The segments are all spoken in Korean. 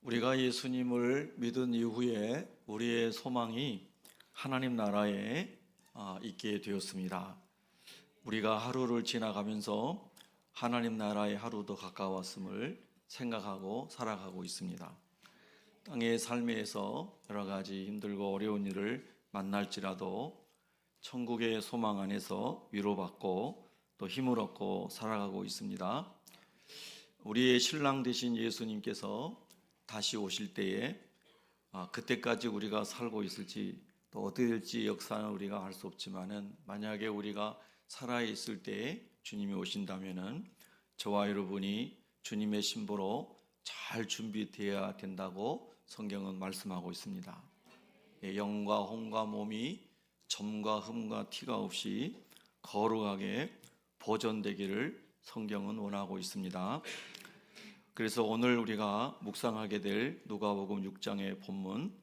우리가 예수님을 믿은 이후에 우리의 소망이 하나님 나라에 있게 되었습니다. 우리가 하루를 지나가면서 하나님 나라의 하루도 가까웠음을 생각하고 살아가고 있습니다. 땅의 삶에서 여러 가지 힘들고 어려운 일을 만날지라도 천국의 소망 안에서 위로받고 또 힘을 얻고 살아가고 있습니다. 우리의 신랑 되신 예수님께서 다시 오실 때에 그때까지 우리가 살고 있을지 또 어떻게 될지 역사는 우리가 알 수 없지만은 만약에 우리가 살아 있을 때에 주님이 오신다면은 저와 여러분이 주님의 신부로 잘 준비되어야 된다고 성경은 말씀하고 있습니다. 영과 혼과 몸이 점과 흠과 티가 없이 거룩하게 보존되기를 성경은 원하고 있습니다. 그래서 오늘 우리가 묵상하게 될 누가복음 6장의 본문,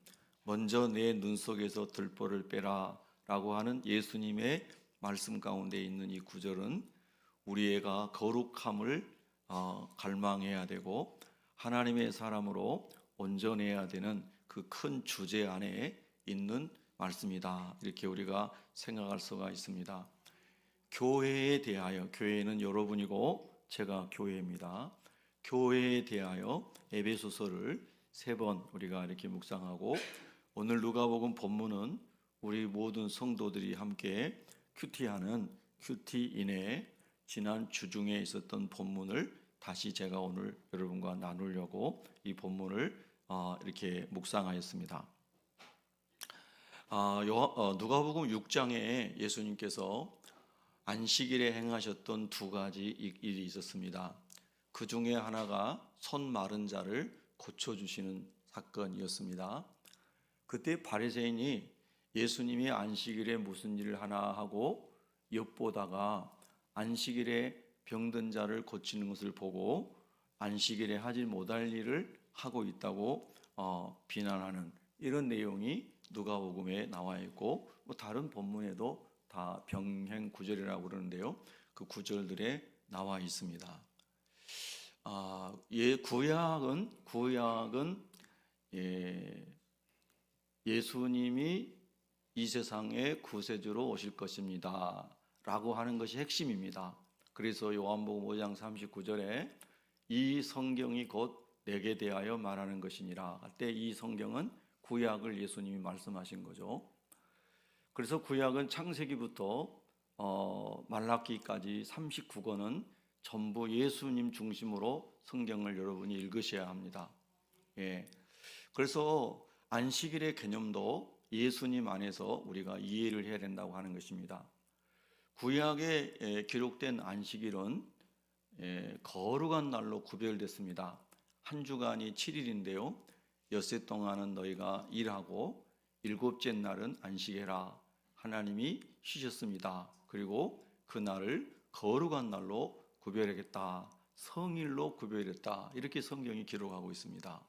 먼저 내 눈 속에서 들보를 빼라 라고 하는 예수님의 말씀 가운데 있는 이 구절은 우리가 거룩함을 갈망해야 되고 하나님의 사람으로 온전해야 되는 그 큰 주제 안에 있는 말씀이다, 이렇게 우리가 생각할 수가 있습니다. 교회에 대하여, 교회는 여러분이고 제가 교회입니다. 교회에 대하여 에베소서를 3번 우리가 이렇게 묵상하고, 오늘 누가복음 본문은 우리 모든 성도들이 함께 큐티하는 큐티인의 지난 주중에 있었던 본문을 다시 제가 오늘 여러분과 나누려고 이 본문을 이렇게 묵상하였습니다. 누가복음 6장에 예수님께서 안식일에 행하셨던 2가지 일이 있었습니다. 그 중에 하나가 손 마른 자를 고쳐주시는 사건이었습니다. 그때 바리새인이 예수님이 안식일에 무슨 일을 하나 하고 엿보다가 안식일에 병든 자를 고치는 것을 보고 안식일에 하지 못할 일을 하고 있다고 비난하는 이런 내용이 누가복음에 나와 있고, 다른 본문에도 다 병행 구절이라고 그러는데요, 그 구절들에 나와 있습니다. 구약은 예수님이 이 세상에 구세주로 오실 것입니다 라고 하는 것이 핵심입니다. 그래서 요한복음 5장 39절에 이 성경이 곧 내게 대하여 말하는 것이니라 할 때 이 성경은 구약을 예수님이 말씀하신 거죠. 그래서 구약은 창세기부터 말라기까지 39권은 전부 예수님 중심으로 성경을 여러분이 읽으셔야 합니다. 그래서 안식일의 개념도 예수님 안에서 우리가 이해를 해야 된다고 하는 것입니다. 구약에 기록된 안식일은 거룩한 날로 구별됐습니다. 한 주간이 7일인데요, 엿새 동안은 너희가 일하고 7째 날은 안식해라. 하나님이 쉬셨습니다. 그리고 그 날을 거룩한 날로 구별하겠다, 성일로 구별했다, 이렇게 성경이 기록하고 있습니다.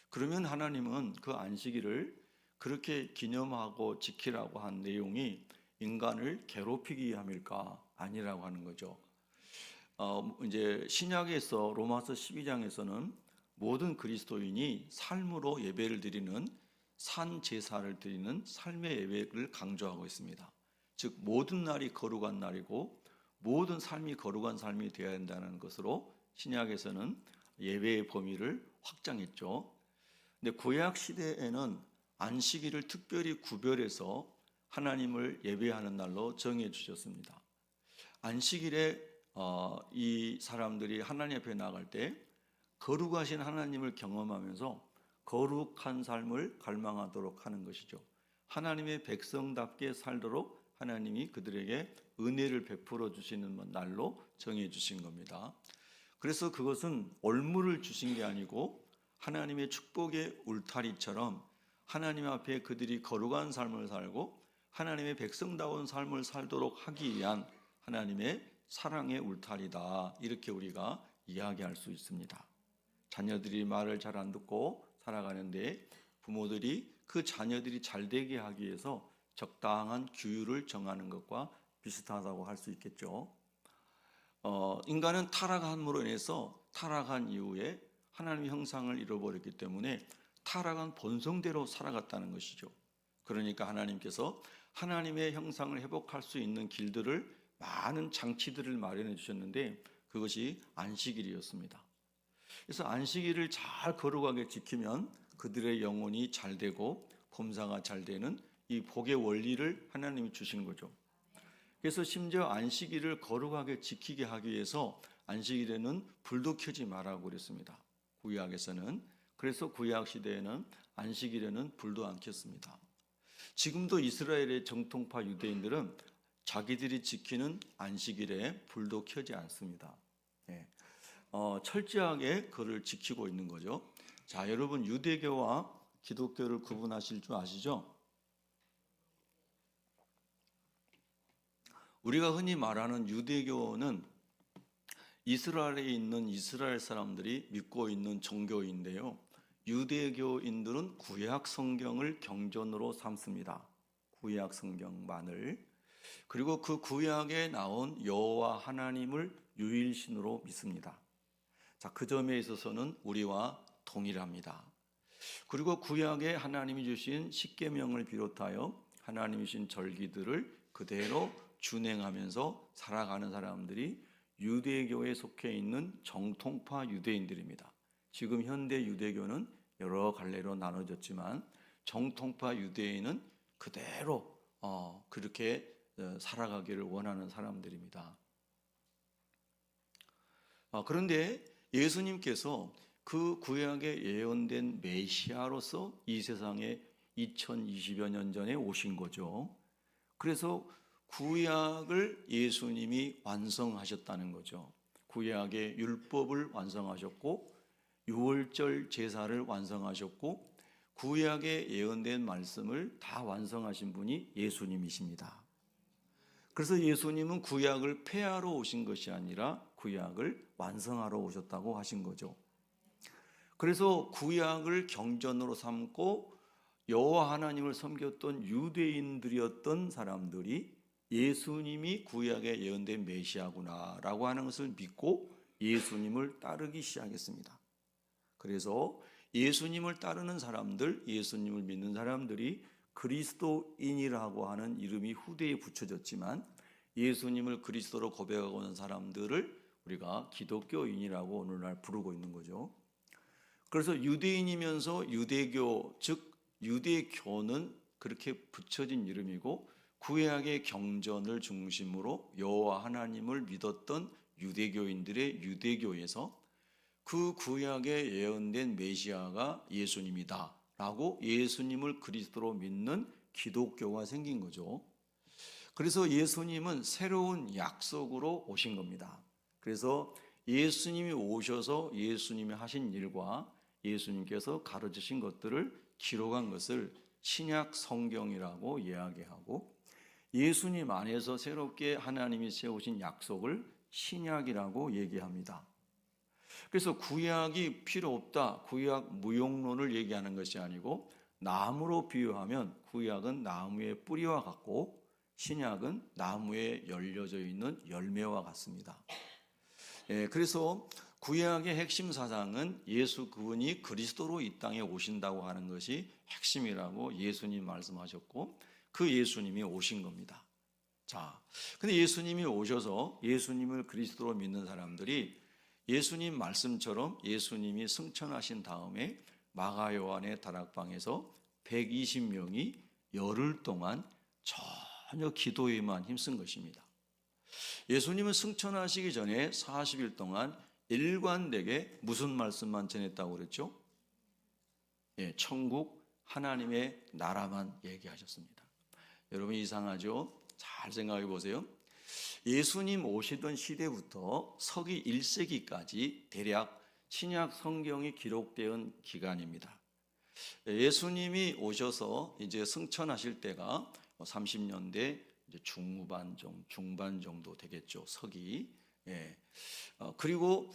그러면 하나님은 그 안식일을 그렇게 기념하고 지키라고 한 내용이 인간을 괴롭히기 위함일까? 아니라고 하는 거죠. 이제 신약에서 로마서 12장에서는 모든 그리스도인이 삶으로 예배를 드리는 산 제사를 드리는 삶의 예배를 강조하고 있습니다. 즉 모든 날이 거룩한 날이고 모든 삶이 거룩한 삶이 되어야 한다는 것으로 신약에서는 예배의 범위를 확장했죠. 근데 구약 시대에는 안식일을 특별히 구별해서 하나님을 예배하는 날로 정해 주셨습니다. 안식일에 이 사람들이 하나님 앞에 나갈 때 거룩하신 하나님을 경험하면서 거룩한 삶을 갈망하도록 하는 것이죠. 하나님의 백성답게 살도록 하나님이 그들에게 은혜를 베풀어 주시는 날로 정해 주신 겁니다. 그래서 그것은 올무를 주신 게 아니고 하나님의 축복의 울타리처럼 하나님 앞에 그들이 거룩한 삶을 살고 하나님의 백성다운 삶을 살도록 하기 위한 하나님의 사랑의 울타리다, 이렇게 우리가 이야기할 수 있습니다. 자녀들이 말을 잘 안 듣고 살아가는데 부모들이 그 자녀들이 잘 되게 하기 위해서 적당한 규율을 정하는 것과 비슷하다고 할 수 있겠죠. 인간은 타락함으로 인해서 타락한 이후에 하나님의 형상을 잃어버렸기 때문에 타락한 본성대로 살아갔다는 것이죠. 그러니까 하나님께서 하나님의 형상을 회복할 수 있는 길들을, 많은 장치들을 마련해 주셨는데 그것이 안식일이었습니다. 그래서 안식일을 잘 거룩하게 지키면 그들의 영혼이 잘 되고 범사가 잘 되는 이 복의 원리를 하나님이 주신 거죠. 그래서 심지어 안식일을 거룩하게 지키게 하기 위해서 안식일에는 불도 켜지 말라고 그랬습니다. 구약에서는. 그래서 구약 시대에는 안식일에는 불도 안 켰습니다. 지금도 이스라엘의 정통파 유대인들은 자기들이 지키는 안식일에 불도 켜지 않습니다. 예. 철저하게 그를 지키고 있는 거죠. 자, 여러분 유대교와 기독교를 구분하실 줄 아시죠? 우리가 흔히 말하는 유대교는 이스라엘에 있는 이스라엘 사람들이 믿고 있는 종교인데요. 유대교인들은 구약 성경을 경전으로 삼습니다. 구약 성경만을. 그리고 그 구약에 나온 여호와 하나님을 유일신으로 믿습니다. 자, 그 점에 있어서는 우리와 동일합니다. 그리고 구약에 하나님이 주신 십계명을 비롯하여 하나님이 주신 절기들을 그대로 준행하면서 살아가는 사람들이 유대교에 속해 있는 정통파 유대인들입니다. 지금 현대 유대교는 여러 갈래로 나눠졌지만 정통파 유대인은 그대로 그렇게 살아가기를 원하는 사람들입니다. 그런데 예수님께서 그 구약에 예언된 메시아로서 이 세상에 2020여 년 전에 오신 거죠. 그래서 구약을 예수님이 완성하셨다는 거죠. 구약의 율법을 완성하셨고 유월절 제사를 완성하셨고 구약에 예언된 말씀을 다 완성하신 분이 예수님이십니다. 그래서 예수님은 구약을 폐하러 오신 것이 아니라 구약을 완성하러 오셨다고 하신 거죠. 그래서 구약을 경전으로 삼고 여호와 하나님을 섬겼던 유대인들이었던 사람들이 예수님이 구약에 예언된 메시아구나라고 하는 것을 믿고 예수님을 따르기 시작했습니다. 그래서 예수님을 따르는 사람들, 예수님을 믿는 사람들이 그리스도인이라고 하는 이름이 후대에 붙여졌지만 예수님을 그리스도로 고백하고 있는 사람들을 우리가 기독교인이라고 오늘날 부르고 있는 거죠. 그래서 유대인이면서 유대교, 즉 유대교는 그렇게 붙여진 이름이고 구약의 경전을 중심으로 여호와 하나님을 믿었던 유대교인들의 유대교에서 그 구약에 예언된 메시아가 예수님이다 라고 예수님을 그리스도로 믿는 기독교가 생긴 거죠. 그래서 예수님은 새로운 약속으로 오신 겁니다. 그래서 예수님이 오셔서 예수님이 하신 일과 예수님께서 가르치신 것들을 기록한 것을 신약 성경이라고 이야기하고 예수님 안에서 새롭게 하나님이 세우신 약속을 신약이라고 얘기합니다. 그래서 구약이 필요 없다, 구약 무용론을 얘기하는 것이 아니고 나무로 비유하면 구약은 나무의 뿌리와 같고 신약은 나무에 열려져 있는 열매와 같습니다. 그래서 구약의 핵심 사상은 예수 그분이 그리스도로 이 땅에 오신다고 하는 것이 핵심이라고 예수님 말씀하셨고 그 예수님이 오신 겁니다. 자, 근데 예수님이 오셔서 예수님을 그리스도로 믿는 사람들이 예수님 말씀처럼 예수님이 승천하신 다음에 마가 요한의 다락방에서 120명이 열흘 동안 전혀 기도에만 힘쓴 것입니다. 예수님은 승천하시기 전에 40일 동안 일관되게 무슨 말씀만 전했다고 그랬죠? 천국 하나님의 나라만 얘기하셨습니다. 여러분 이상하죠? 잘 생각해 보세요. 예수님 오시던 시대부터 서기 1세기까지 대략 신약 성경이 기록된 기간입니다. 예수님이 오셔서 이제 승천하실 때가 30년대 이제 중반 정도 되겠죠. 서기. 그리고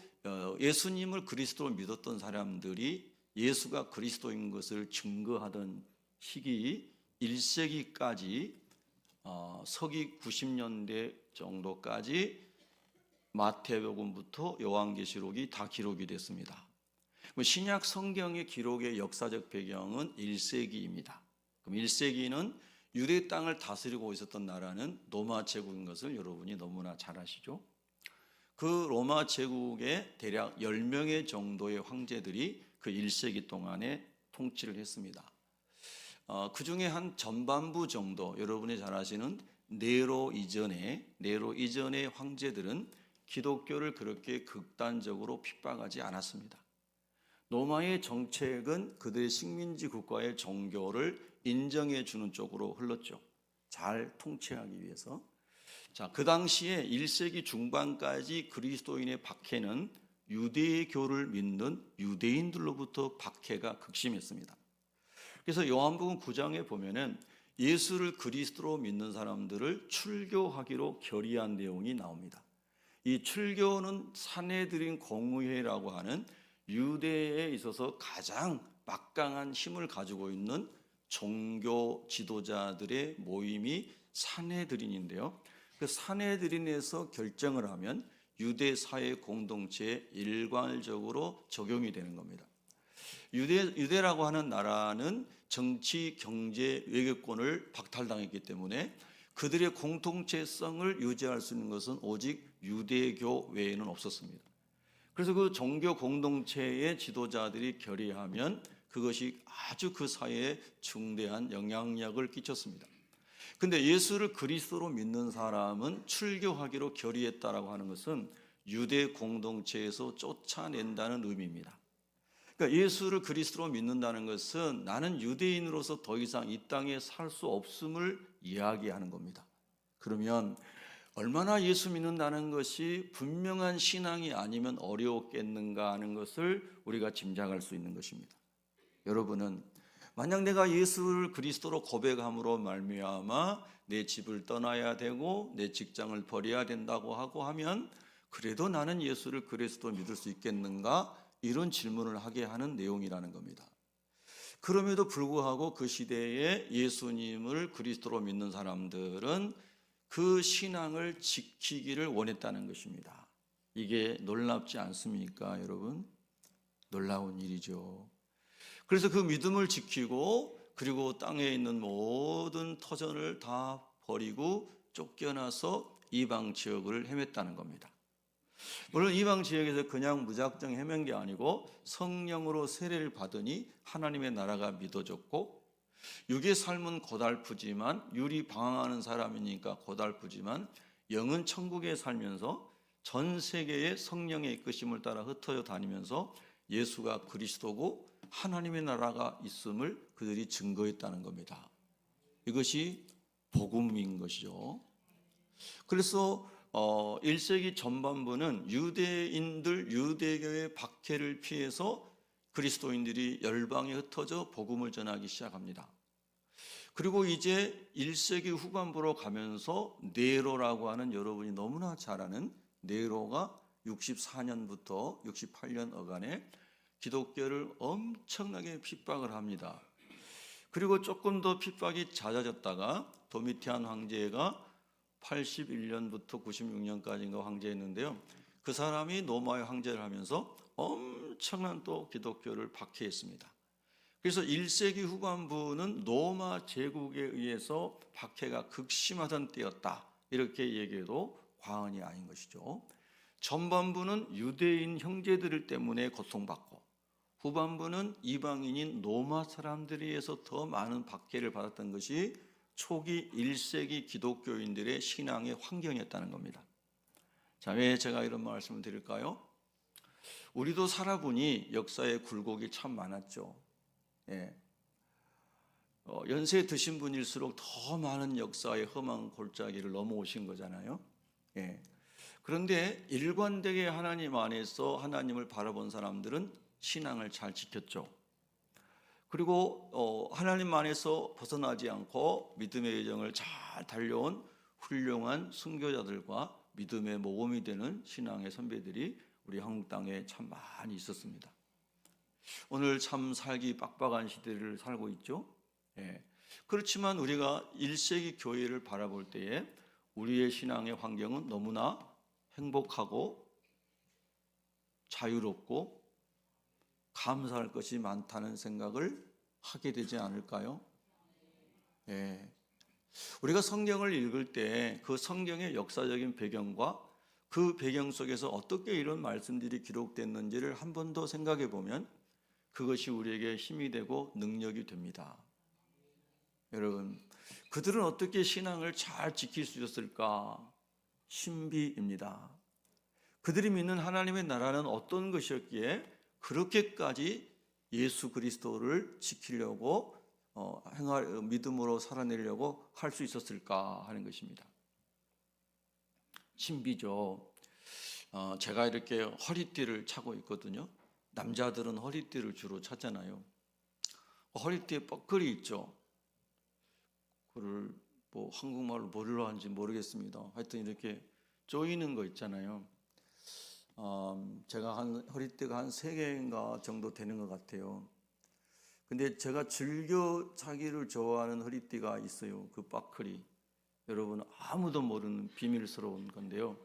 예수님을 그리스도로 믿었던 사람들이 예수가 그리스도인 것을 증거하던 시기 1세기까지 서기 90년대 정도까지 마태복음부터 요한계시록이 다 기록이 됐습니다. 신약 성경의 기록의 역사적 배경은 1세기입니다. 그럼 1세기는 유대 땅을 다스리고 있었던 나라는 로마 제국인 것을 여러분이 너무나 잘 아시죠? 그 로마 제국의 대략 10명의 정도의 황제들이 그 1세기 동안에 통치를 했습니다. 그 중에 한 전반부 정도, 여러분이 잘 아시는 네로 이전의 황제들은 기독교를 그렇게 극단적으로 핍박하지 않았습니다. 로마의 정책은 그들의 식민지 국가의 종교를 인정해 주는 쪽으로 흘렀죠. 잘 통치하기 위해서. 자, 그 당시에 1세기 중반까지 그리스도인의 박해는 유대교를 믿는 유대인들로부터 박해가 극심했습니다. 그래서 요한복음 9장에 보면은 예수를 그리스도로 믿는 사람들을 출교하기로 결의한 내용이 나옵니다. 이 출교는 산헤드린 공의회라고 하는 유대에 있어서 가장 막강한 힘을 가지고 있는 종교 지도자들의 모임이 산헤드린인데요. 그 산헤드린에서 결정을 하면 유대 사회 공동체에 일괄적으로 적용이 되는 겁니다. 유대라고 하는 나라는 정치, 경제, 외교권을 박탈당했기 때문에 그들의 공동체성을 유지할 수 있는 것은 오직 유대교 외에는 없었습니다. 그래서 그 종교 공동체의 지도자들이 결의하면 그것이 아주 그 사회에 중대한 영향력을 끼쳤습니다. 근데 예수를 그리스도로 믿는 사람은 출교하기로 결의했다라고 하는 것은 유대 공동체에서 쫓아낸다는 의미입니다. 그러니까 예수를 그리스도로 믿는다는 것은 나는 유대인으로서 더 이상 이 땅에 살 수 없음을 이야기하는 겁니다. 그러면 얼마나 예수 믿는다는 것이 분명한 신앙이 아니면 어려웠겠는가 하는 것을 우리가 짐작할 수 있는 것입니다. 여러분은 만약 내가 예수를 그리스도로 고백함으로 말미암아 내 집을 떠나야 되고 내 직장을 버려야 된다고 하고 하면 그래도 나는 예수를 그리스도로 믿을 수 있겠는가? 이런 질문을 하게 하는 내용이라는 겁니다. 그럼에도 불구하고 그 시대에 예수님을 그리스도로 믿는 사람들은 그 신앙을 지키기를 원했다는 것입니다. 이게 놀랍지 않습니까, 여러분? 놀라운 일이죠. 그래서 그 믿음을 지키고 그리고 땅에 있는 모든 터전을 다 버리고 쫓겨나서 이방 지역을 헤맸다는 겁니다. 물론 이방 지역에서 그냥 무작정 헤맨 게 아니고 성령으로 세례를 받으니 하나님의 나라가 믿어졌고, 육의 삶은 고달프지만, 율이 방황하는 사람이니까 고달프지만 영은 천국에 살면서 전 세계의 성령의 이끄심을 따라 흩어져 다니면서 예수가 그리스도고 하나님의 나라가 있음을 그들이 증거했다는 겁니다. 이것이 복음인 것이죠. 그래서 1세기 전반부는 유대인들, 유대교의 박해를 피해서 그리스도인들이 열방에 흩어져 복음을 전하기 시작합니다. 그리고 이제 1세기 후반부로 가면서 네로라고 하는, 여러분이 너무나 잘 아는 네로가 64년부터 68년 어간에 기독교를 엄청나게 핍박을 합니다. 그리고 조금 더 핍박이 잦아졌다가 도미티안 황제가 81년부터 96년까지인가 황제했는데요. 그 사람이 로마의 황제를 하면서 엄청난 또 기독교를 박해했습니다. 그래서 1세기 후반부는 로마 제국에 의해서 박해가 극심하던 때였다, 이렇게 얘기해도 과언이 아닌 것이죠. 전반부는 유대인 형제들 때문에 고통받고 후반부는 이방인인 로마 사람들에 의해서 더 많은 박해를 받았던 것이 초기 1세기 기독교인들의 신앙의 환경이었다는 겁니다. 자, 왜 제가 이런 말씀을 드릴까요? 우리도 살아보니 역사의 굴곡이 참 많았죠. 예. 연세 드신 분일수록 더 많은 역사의 험한 골짜기를 넘어오신 거잖아요. 예. 그런데 일관되게 하나님 안에서 하나님을 바라본 사람들은 신앙을 잘 지켰죠. 그리고 하나님 안에서 벗어나지 않고 믿음의 여정을 잘 달려온 훌륭한 순교자들과 믿음의 모범이 되는 신앙의 선배들이 우리 한국 땅에 참 많이 있었습니다. 오늘 참 살기 빡빡한 시대를 살고 있죠. 예. 그렇지만 우리가 1세기 교회를 바라볼 때에 우리의 신앙의 환경은 너무나 행복하고 자유롭고 감사할 것이 많다는 생각을 하게 되지 않을까요? 예. 우리가 성경을 읽을 때 그 성경의 역사적인 배경과 그 배경 속에서 어떻게 이런 말씀들이 기록됐는지를 한 번 더 생각해 보면 그것이 우리에게 힘이 되고 능력이 됩니다. 여러분, 그들은 어떻게 신앙을 잘 지킬 수 있었을까? 신비입니다. 그들이 믿는 하나님의 나라는 어떤 것이었기에 그렇게까지 예수 그리스도를 지키려고 믿음으로 살아내려고 할 수 있었을까 하는 것입니다. 신비죠. 제가 이렇게 허리띠를 차고 있거든요. 남자들은 허리띠를 주로 차잖아요. 허리띠에 뻐클이 있죠. 그걸 뭐 한국말로 뭐로 하는지 모르겠습니다. 하여튼 이렇게 조이는 거 있잖아요. 제가 허리띠가 한 3개인가 정도 되는 것 같아요. 근데 제가 즐겨 차기를 좋아하는 허리띠가 있어요. 그 뻐클이. 여러분 아무도 모르는 비밀스러운 건데요.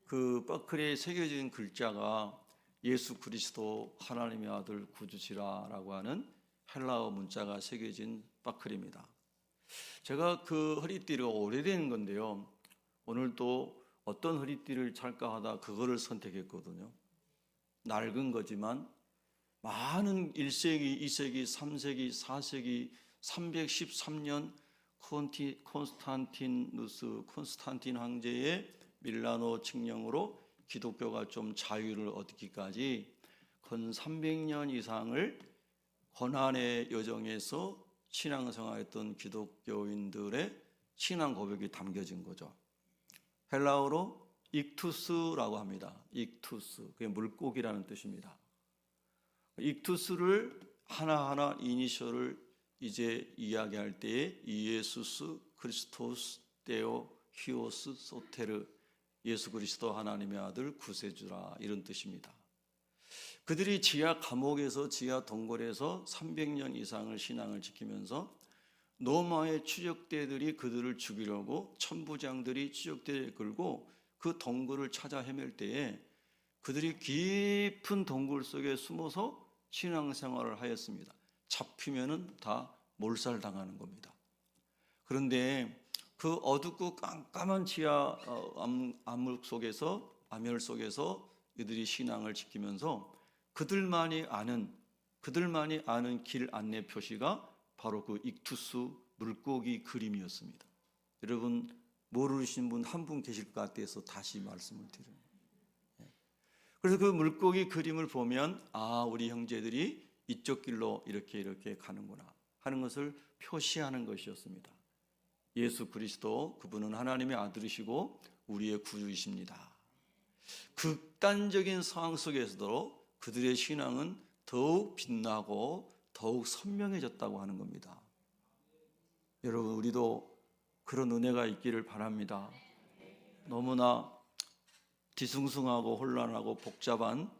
그 뻐클에 새겨진 글자가 예수 그리스도 하나님의 아들 구주시라라고 하는 헬라어 문자가 새겨진 뻐클입니다. 제가 그 허리띠가 오래된 건데요. 오늘 또 어떤 허리띠를 찰까 하다 그거를 선택했거든요. 낡은 거지만 많은 1세기, 2세기, 3세기, 4세기, 313년 콘스탄틴 황제의 밀라노 칙령으로 기독교가 좀 자유를 얻기까지 건 300년 이상을 고난의 여정에서 신앙생활했던 기독교인들의 신앙 고백이 담겨진 거죠. 헬라어로 익투스라고 합니다. 익투스, 그게 물고기라는 뜻입니다. 익투스를 하나하나 이니셜을 이제 이야기할 때에 이에수스 크리스토스 데오 히오스 소테르, 예수 그리스도 하나님의 아들 구세주라, 이런 뜻입니다. 그들이 지하 감옥에서 지하 동굴에서 300년 이상을 신앙을 지키면서 로마의 추적대들이 그들을 죽이려고 천부장들이 추적대를 끌고 그 동굴을 찾아 헤맬 때에 그들이 깊은 동굴 속에 숨어서 신앙생활을 하였습니다. 잡히면은 다 몰살당하는 겁니다. 그런데 그 어둡고 깜깜한 지하 암흑 속에서, 암혈 속에서 이들이 신앙을 지키면서 그들만이 아는 길 안내 표시가 바로 그 익투스 물고기 그림이었습니다. 여러분 모르시는 분 한 분 계실 것 같아서 다시 말씀을 드려요. 그래서 그 물고기 그림을 보면 우리 형제들이 이쪽 길로 이렇게 가는구나 하는 것을 표시하는 것이었습니다. 예수 그리스도, 그분은 하나님의 아들이시고 우리의 구주이십니다. 극단적인 상황 속에서도 그들의 신앙은 더욱 빛나고 더욱 선명해졌다고 하는 겁니다. 여러분 우리도 그런 은혜가 있기를 바랍니다. 너무나 뒤숭숭하고 혼란하고 복잡한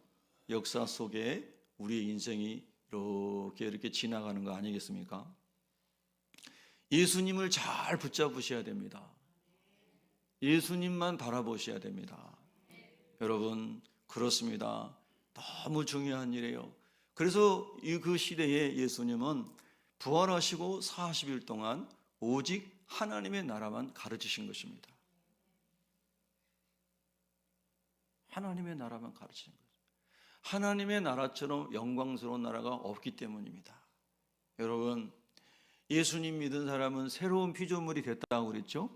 역사 속에 우리의 인생이 이렇게 지나가는 거 아니겠습니까? 예수님을 잘 붙잡으셔야 됩니다. 예수님만 바라보셔야 됩니다. 여러분 그렇습니다. 너무 중요한 일이에요. 그래서 그 시대에 예수님은 부활하시고 40일 동안 오직 하나님의 나라만 가르치신 것입니다. 하나님의 나라만 가르치는 거죠. 하나님의 나라처럼 영광스러운 나라가 없기 때문입니다. 여러분 예수님 믿은 사람은 새로운 피조물이 됐다고 그랬죠?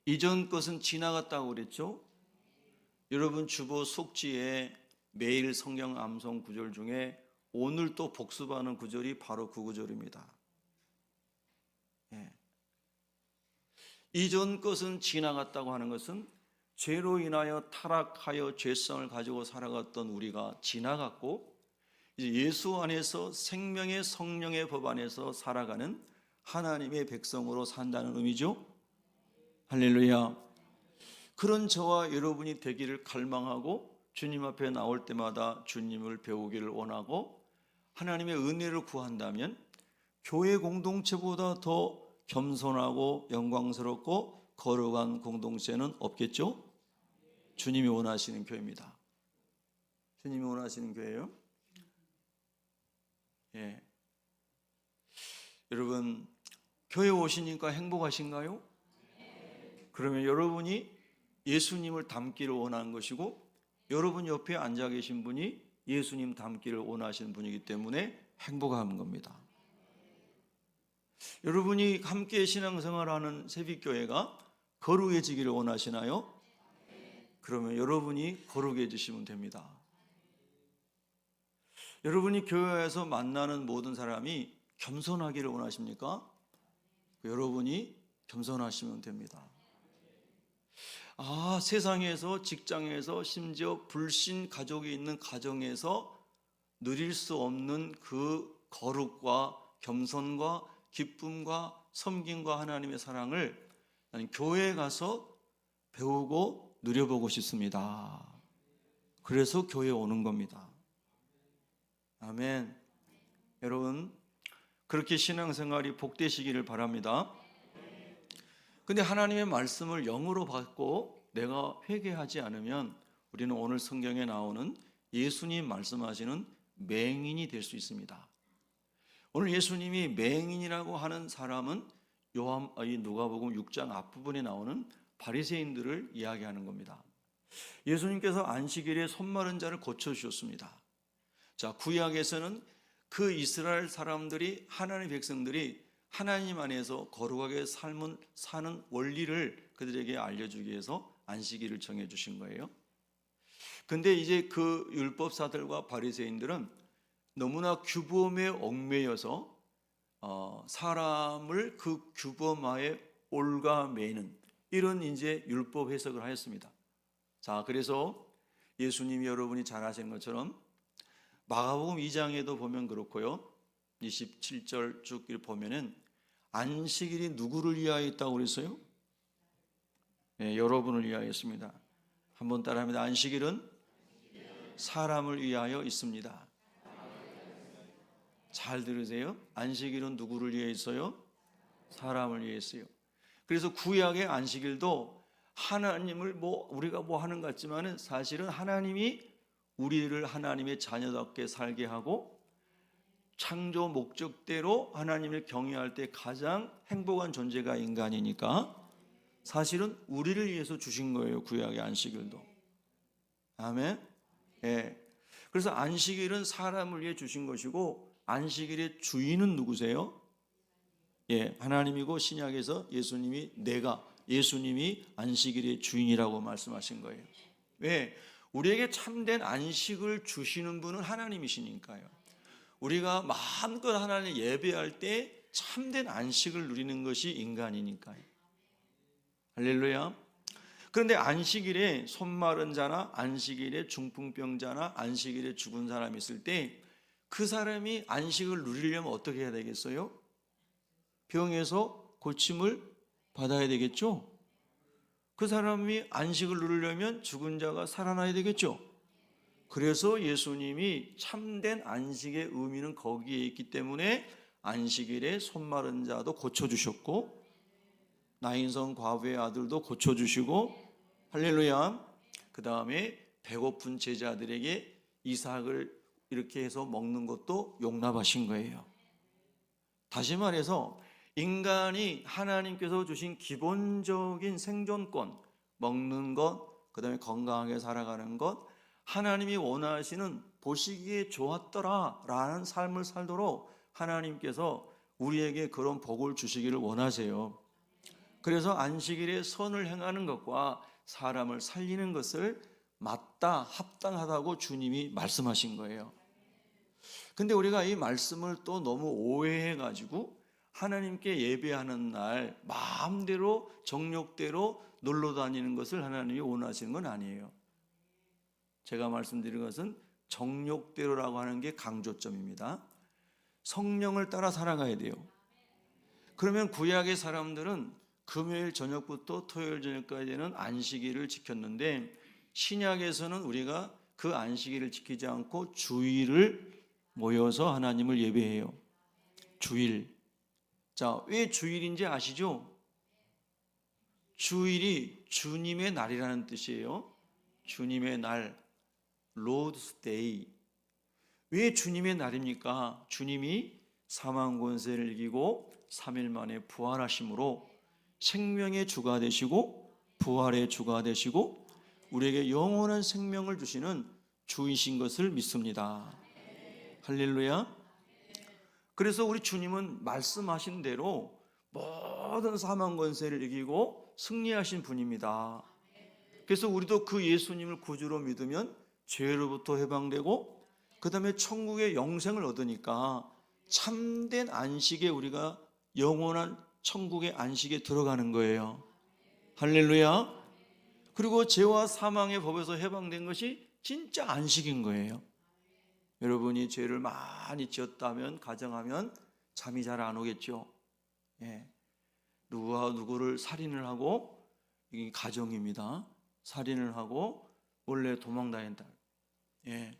이전 것은 지나갔다고 그랬죠? 여러분 주보 속지에 매일 성경 암송 구절 중에 오늘 또 복습하는 구절이 바로 그 구절입니다. 이전 것은 지나갔다고 하는 것은 죄로 인하여 타락하여 죄성을 가지고 살아갔던 우리가 지나갔고 이제 예수 안에서 생명의 성령의 법 안에서 살아가는 하나님의 백성으로 산다는 의미죠. 할렐루야. 그런 저와 여러분이 되기를 갈망하고 주님 앞에 나올 때마다 주님을 배우기를 원하고 하나님의 은혜를 구한다면 교회 공동체보다 더 겸손하고 영광스럽고 거룩한 공동체는 없겠죠? 주님이 원하시는 교회입니다. 주님이 원하시는 교회예요. 예. 여러분, 교회 오시니까 행복하신가요? 그러면 여러분이 예수님을 닮기를 원하는 것이고, 여러분 옆에 앉아 계신 분이 예수님 닮기를 원하시는 분이기 때문에 행복한 겁니다. 여러분이 함께 신앙생활하는 새빛교회가 거룩해지기를 원하시나요? 그러면 여러분이 거룩해지시면 됩니다. 여러분이 교회에서 만나는 모든 사람이 겸손하기를 원하십니까? 여러분이 겸손하시면 됩니다. 세상에서, 직장에서, 심지어 불신 가족이 있는 가정에서 누릴 수 없는 그 거룩과 겸손과 기쁨과 섬김과 하나님의 사랑을 나는 교회에 가서 배우고 누려보고 싶습니다. 그래서 교회에 오는 겁니다. 아멘. 여러분, 그렇게 신앙생활이 복되시기를 바랍니다. 근데 하나님의 말씀을 영으로 받고 내가 회개하지 않으면 우리는 오늘 성경에 나오는 예수님 말씀하시는 맹인이 될 수 있습니다. 오늘 예수님이 맹인이라고 하는 사람은 누가복음 6장 앞부분에 나오는 바리새인들을 이야기하는 겁니다. 예수님께서 안식일에 손 마른 자를 고쳐주셨습니다. 자, 구약에서는 그 이스라엘 사람들이, 하나님의 백성들이 하나님 안에서 거룩하게 사는 원리를 그들에게 알려주기 위해서 안식일을 정해주신 거예요. 근데 이제 그 율법사들과 바리새인들은 너무나 규범에 얽매여서 사람을 그 규범하에 올가매는 이런 이제 율법 해석을 하였습니다. 자, 그래서 예수님이 여러분이 잘 아시는 것처럼 마가복음 2장에도 보면 그렇고요, 27절 쭉 보면은 안식일이 누구를 위하여 있다고 그랬어요? 네, 여러분을 위하여 있습니다. 한번 따라합니다. 안식일은 사람을 위하여 있습니다. 잘 들으세요. 안식일은 누구를 위해 있어요? 사람을 위해 있어요. 그래서 구약의 안식일도 하나님을 우리가 하는 것 같지만은 사실은 하나님이 우리를 하나님의 자녀답게 살게 하고 창조 목적대로 하나님을 경외할 때 가장 행복한 존재가 인간이니까 사실은 우리를 위해서 주신 거예요. 구약의 안식일도. 아멘. 예. 그래서 안식일은 사람을 위해 주신 것이고 안식일의 주인은 누구세요? 예, 하나님이고 신약에서 예수님이 안식일의 주인이라고 말씀하신 거예요. 왜? 우리에게 참된 안식을 주시는 분은 하나님이시니까요. 우리가 마음껏 하나님을 예배할 때 참된 안식을 누리는 것이 인간이니까요. 할렐루야. 그런데 안식일에 손 마른 자나 안식일에 중풍병자나 안식일에 죽은 사람이 있을 때 그 사람이 안식을 누리려면 어떻게 해야 되겠어요? 병에서 고침을 받아야 되겠죠? 그 사람이 안식을 누리려면 죽은 자가 살아나야 되겠죠? 그래서 예수님이 참된 안식의 의미는 거기에 있기 때문에 안식일에 손 마른 자도 고쳐주셨고 나인성 과부의 아들도 고쳐주시고 할렐루야. 그 다음에 배고픈 제자들에게 이삭을 이렇게 해서 먹는 것도 용납하신 거예요. 다시 말해서 인간이 하나님께서 주신 기본적인 생존권, 먹는 것, 그 다음에 건강하게 살아가는 것, 하나님이 원하시는 보시기에 좋았더라 라는 삶을 살도록 하나님께서 우리에게 그런 복을 주시기를 원하세요. 그래서 안식일에 선을 행하는 것과 사람을 살리는 것을 맞다, 합당하다고 주님이 말씀하신 거예요. 근데 우리가 이 말씀을 또 너무 오해해가지고 하나님께 예배하는 날 마음대로 정욕대로 놀러 다니는 것을 하나님이 원하시는 건 아니에요. 제가 말씀드린 것은 정욕대로라고 하는 게 강조점입니다. 성령을 따라 살아가야 돼요. 그러면 구약의 사람들은 금요일 저녁부터 토요일 저녁까지는 안식일을 지켰는데 신약에서는 우리가 그 안식일을 지키지 않고 주일을 모여서 하나님을 예배해요. 주일. 자, 왜 주일인지 아시죠? 주일이 주님의 날이라는 뜻이에요. 주님의 날, Lord's Day. 왜 주님의 날입니까? 주님이 사망 권세를 이기고 3일 만에 부활하심으로 생명의 주가 되시고 부활의 주가 되시고 우리에게 영원한 생명을 주시는 주이신 것을 믿습니다. 할렐루야. 그래서 우리 주님은 말씀하신 대로 모든 사망 권세를 이기고 승리하신 분입니다. 그래서 우리도 그 예수님을 구주로 믿으면 죄로부터 해방되고 그 다음에 천국의 영생을 얻으니까 참된 안식에 우리가 영원한 천국의 안식에 들어가는 거예요. 할렐루야. 그리고 죄와 사망의 법에서 해방된 것이 진짜 안식인 거예요. 여러분이 죄를 많이 지었다면 가정하면 잠이 잘 안 오겠죠. 예. 누구와 누구를 살인을 하고, 이게 가정입니다. 살인을 하고 몰래 도망다닌다. 예.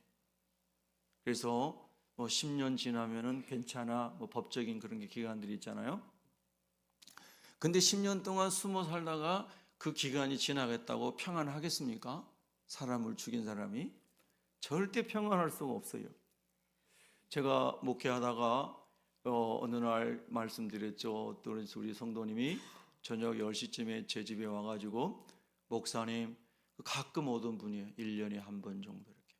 그래서 뭐 10년 지나면은 괜찮아, 뭐 법적인 그런 게 기간들이 있잖아요. 근데 10년 동안 숨어 살다가 그 기간이 지나겠다고 평안하겠습니까? 사람을 죽인 사람이 절대 평안할 수가 없어요. 제가 목회하다가 어느 날 말씀드렸죠. 또 우리 성도님이 저녁 10시쯤에 제 집에 와가지고 목사님, 가끔 오던 분이에요. 1년에 한 번 정도 이렇게.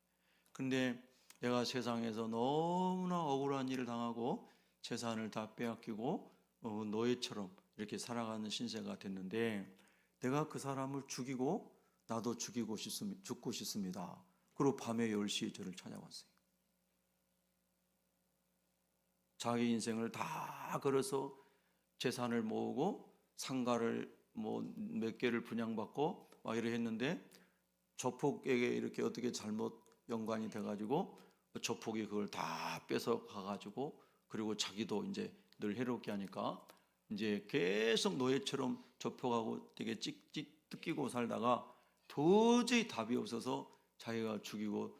근데 내가 세상에서 너무나 억울한 일을 당하고 재산을 다 빼앗기고 노예처럼 이렇게 살아가는 신세가 됐는데 내가 그 사람을 죽이고 나도 죽고 싶습니다. 그리고 밤에 10시에 저를 찾아왔어요. 자기 인생을 다 걸어서 재산을 모으고 상가를 뭐 몇 개를 분양받고 막 이래 했는데 조폭에게 이렇게 어떻게 잘못 연관이 돼가지고 조폭이 그걸 다 뺏어 가가지고 그리고 자기도 이제 늘 해롭게 하니까 이제 계속 노예처럼 조폭하고 되게 찍찍 뜯기고 살다가 도저히 답이 없어서 자기가 죽이고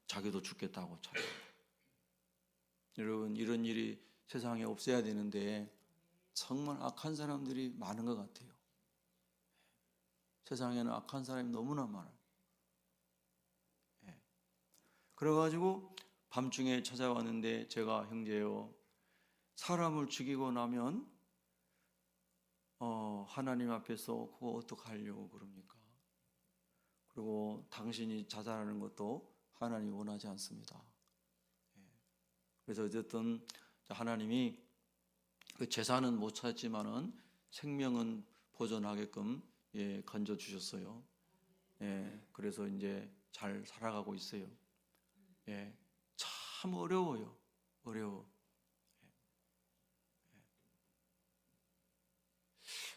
자기도 죽겠다고 찾아요. 여러분, 이런 일이 세상에 없어야 되는데 정말 악한 사람들이 많은 것 같아요. 세상에는 악한 사람이 너무나 많아요. 그래가지고 밤중에 찾아왔는데 제가 형제요, 사람을 죽이고 나면 하나님 앞에서 그거 어떡하려고 그럽니까? 그리고 당신이 자살하는 것도 하나님이 원하지 않습니다. 그래서 어쨌든 하나님이 그 재산은 못 찾지만은 생명은 보존하게끔 건져 주셨어요. 그래서 이제 잘 살아가고 있어요. 참 어려워요. 어려워.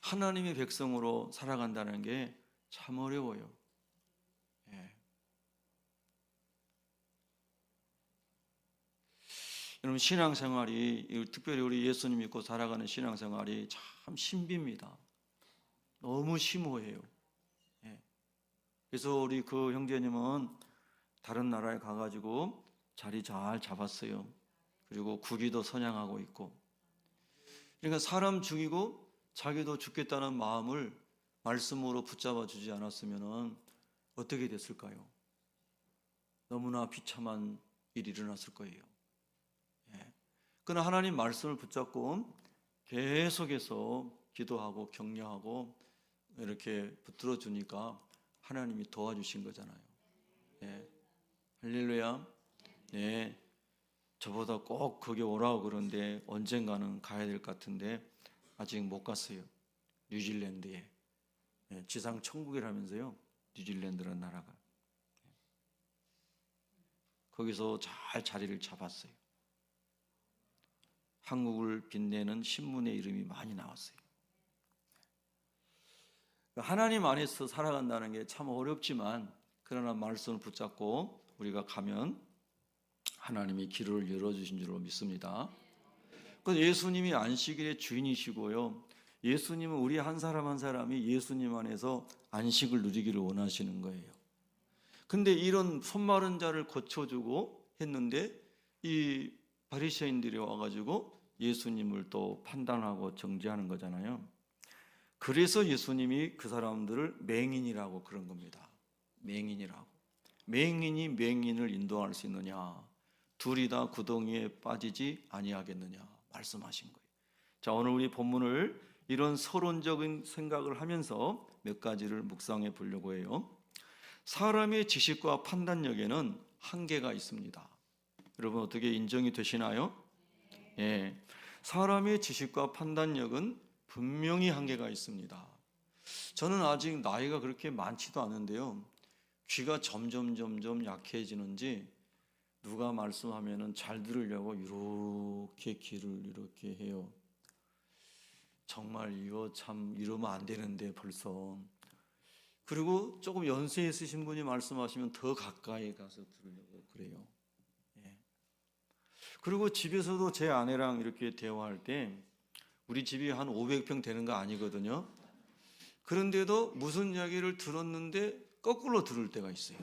하나님의 백성으로 살아간다는 게 참 어려워요. 여러분, 신앙생활이, 특별히 우리 예수님 믿고 살아가는 신앙생활이 참 신비입니다. 너무 심오해요. 그래서 우리 그 형제님은 다른 나라에 가가지고 자리 잘 잡았어요. 그리고 국위도 선양하고 있고. 그러니까 사람 죽이고 자기도 죽겠다는 마음을 말씀으로 붙잡아 주지 않았으면 어떻게 됐을까요? 너무나 비참한 일이 일어났을 거예요. 그러나 하나님 말씀을 붙잡고 계속해서 기도하고 격려하고 이렇게 붙들어 주니까 하나님이 도와주신 거잖아요. 할렐루야. 저보다 꼭 거기 오라고 그러는데 언젠가는 가야 될 것 같은데 아직 못 갔어요. 뉴질랜드에. 지상 천국이라면서요. 뉴질랜드라는 나라가. 거기서 잘 자리를 잡았어요. 한국을 빛내는 신문의 이름이 많이 나왔어요. 하나님 안에서 살아간다는 게 참 어렵지만 그러나 말씀을 붙잡고 우리가 가면 하나님이 길을 열어주신 줄로 믿습니다. 예수님이 안식일의 주인이시고요. 예수님은 우리 한 사람 한 사람이 예수님 안에서 안식을 누리기를 원하시는 거예요. 근데 이런 손마른 자를 고쳐주고 했는데 이 바리새인들이 와가지고 예수님을 또 판단하고 정죄하는 거잖아요. 그래서 예수님이 그 사람들을 맹인이라고 그런 겁니다. 맹인이라고. 맹인이 맹인을 인도할 수 있느냐? 둘이 다 구덩이에 빠지지 아니하겠느냐 말씀하신 거예요. 자, 오늘 우리 본문을 이런 서론적인 생각을 하면서 몇 가지를 묵상해 보려고 해요. 사람의 지식과 판단력에는 한계가 있습니다. 여러분 어떻게 인정이 되시나요? 예, 사람의 지식과 판단력은 분명히 한계가 있습니다. 저는 아직 나이가 그렇게 많지도 않은데요, 귀가 점점 약해지는지 누가 말씀하면은 잘 들으려고 이렇게 귀를 이렇게 해요. 정말 이거 참 이러면 안 되는데 벌써. 그리고 조금 연세 있으신 분이 말씀하시면 더 가까이 가서 들으려고 그래요. 예. 그리고 집에서도 제 아내랑 이렇게 대화할 때, 우리 집이 한 500평 되는 거 아니거든요. 그런데도 무슨 이야기를 들었는데 거꾸로 들을 때가 있어요.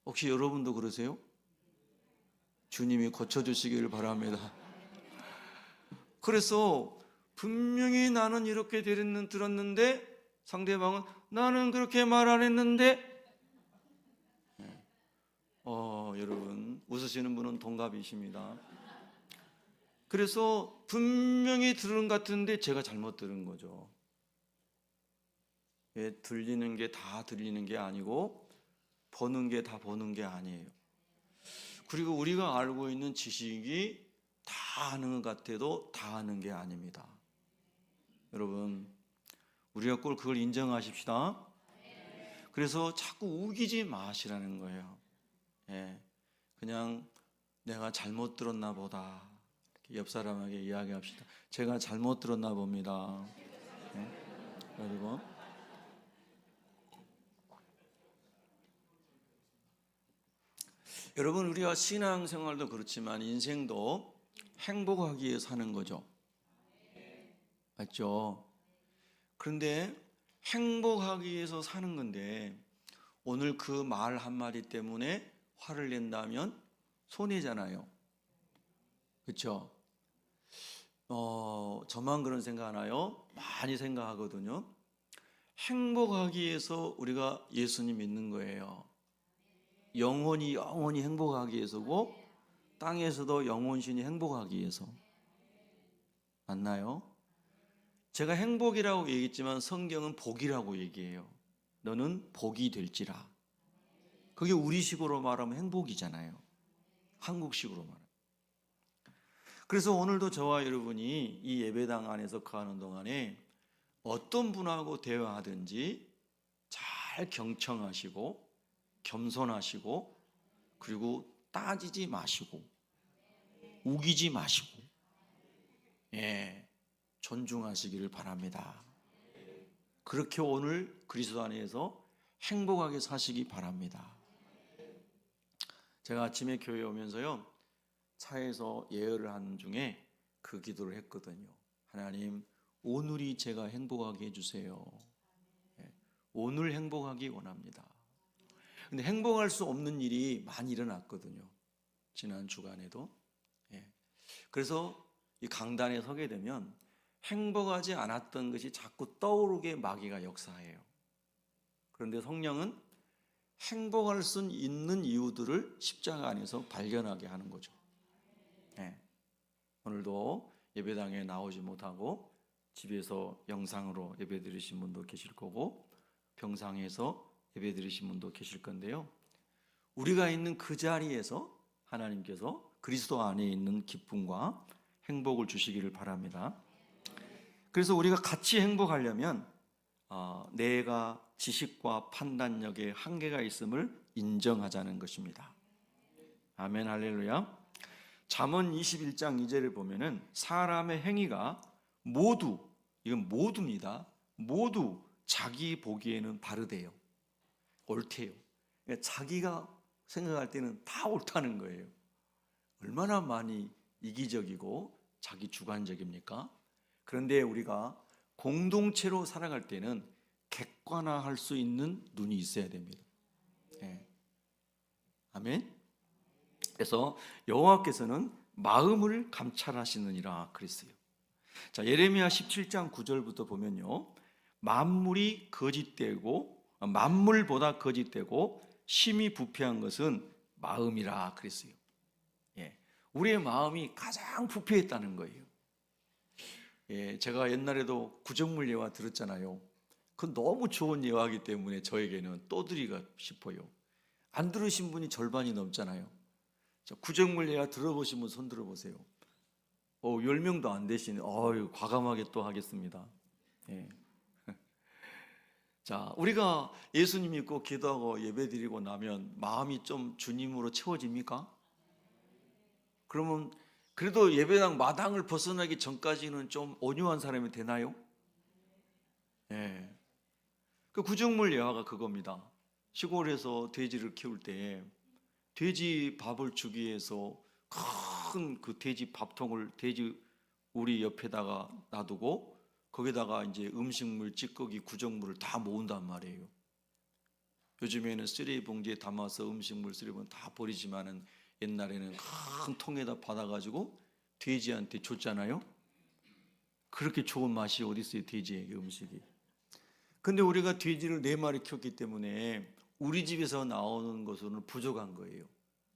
혹시 여러분도 그러세요? 주님이 고쳐주시기를 바랍니다. 그래서 분명히 나는 이렇게 들었는데 상대방은 나는 그렇게 말 안 했는데. 여러분 웃으시는 분은 동갑이십니다. 그래서 분명히 들은 것 같은데 제가 잘못 들은 거죠. 들리는 게 다 들리는 게 아니고 보는 게 다 보는 게 아니에요. 그리고 우리가 알고 있는 지식이 다 아는 것 같아도 다 아는 게 아닙니다. 여러분 우리가 꼭 그걸 인정하십시다. 그래서 자꾸 우기지 마시라는 거예요. 그냥 내가 잘못 들었나 보다, 옆 사람에게 이야기합시다. 제가 잘못 들었나 봅니다. 그리고 여러분 우리가 신앙생활도 그렇지만 인생도 행복하기 위해 사는 거죠. 맞죠? 그런데 행복하기 위해서 사는 건데 오늘 그 말 한마디 때문에 화를 낸다면 손해잖아요. 그렇죠? 저만 그런 생각 하나요? 많이 생각하거든요. 행복하기 위해서 우리가 예수님 믿는 거예요. 영원히 행복하기 위해서고 땅에서도 영원신이 행복하기 위해서. 맞나요? 제가 행복이라고 얘기했지만 성경은 복이라고 얘기해요. 너는 복이 될지라. 그게 우리식으로 말하면 행복이잖아요. 한국식으로 말하면. 그래서 오늘도 저와 여러분이 이 예배당 안에서 거하는 동안에 어떤 분하고 대화하든지 잘 경청하시고 겸손하시고 그리고 따지지 마시고 우기지 마시고 존중하시기를 바랍니다. 그렇게 오늘 그리스도 안에서 행복하게 사시기 바랍니다. 제가 아침에 교회 오면서요, 차에서 예언을 하는 중에 그 기도를 했거든요. 하나님, 오늘이 제가 행복하게 해주세요. 오늘 행복하기 원합니다. 근데 행복할 수 없는 일이 많이 일어났거든요. 지난 주간에도. 그래서 이 강단에 서게 되면 행복하지 않았던 것이 자꾸 떠오르게 마귀가 역사해요. 그런데 성령은 행복할 수 있는 이유들을 십자가 안에서 발견하게 하는 거죠. 오늘도 예배당에 나오지 못하고 집에서 영상으로 예배 드리신 분도 계실 거고 병상에서 예배 드리신 분도 계실 건데요, 우리가 있는 그 자리에서 하나님께서 그리스도 안에 있는 기쁨과 행복을 주시기를 바랍니다. 그래서 우리가 같이 행복하려면 내가 지식과 판단력에 한계가 있음을 인정하자는 것입니다. 아멘, 할렐루야. 잠언 21장 2절을 보면은 사람의 행위가 모두, 이건 모두입니다, 모두 자기 보기에는 바르대요. 옳대요. 그러니까 자기가 생각할 때는 다 옳다는 거예요. 얼마나 많이 이기적이고 자기 주관적입니까? 그런데 우리가 공동체로 살아갈 때는 객관화할 수 있는 눈이 있어야 됩니다. 아멘. 그래서 여호와께서는 마음을 감찰하시느니라 그랬어요. 자, 예레미야 17장 9절부터 보면요, 만물이 거짓되고 만물보다 거짓되고 심히 부패한 것은 마음이라 그랬어요. 우리의 마음이 가장 부패했다는 거예요. 예, 제가 옛날에도 구정물 예화 들었잖아요. 그건 너무 좋은 예화이기 때문에 저에게는 떠드리고 싶어요. 안 들으신 분이 절반이 넘잖아요. 자, 구정물 예화 들어보신 분 손 들어보세요. 10명도 안 되시네. 과감하게 또 하겠습니다. 예. 자, 우리가 예수님 믿고 기도하고 예배드리고 나면 마음이 좀 주님으로 채워집니까? 그러면 그래도 예배당 마당을 벗어나기 전까지는 좀 온유한 사람이 되나요? 예. 그 구정물 예화가 그겁니다. 시골에서 돼지를 키울 때 돼지 밥을 주기 위해서 큰 그 돼지 밥통을 돼지 우리 옆에다가 놔두고 거기다가 이제 음식물, 찌꺼기, 구정물을 다 모은단 말이에요. 요즘에는 쓰레기 봉지에 담아서 음식물, 쓰레기는 다 버리지만은 옛날에는 큰 통에다 받아가지고 돼지한테 줬잖아요. 그렇게 좋은 맛이 어디 있어요, 돼지에게 음식이. 근데 우리가 돼지를 4마리 키웠기 때문에 우리 집에서 나오는 것으로는 부족한 거예요.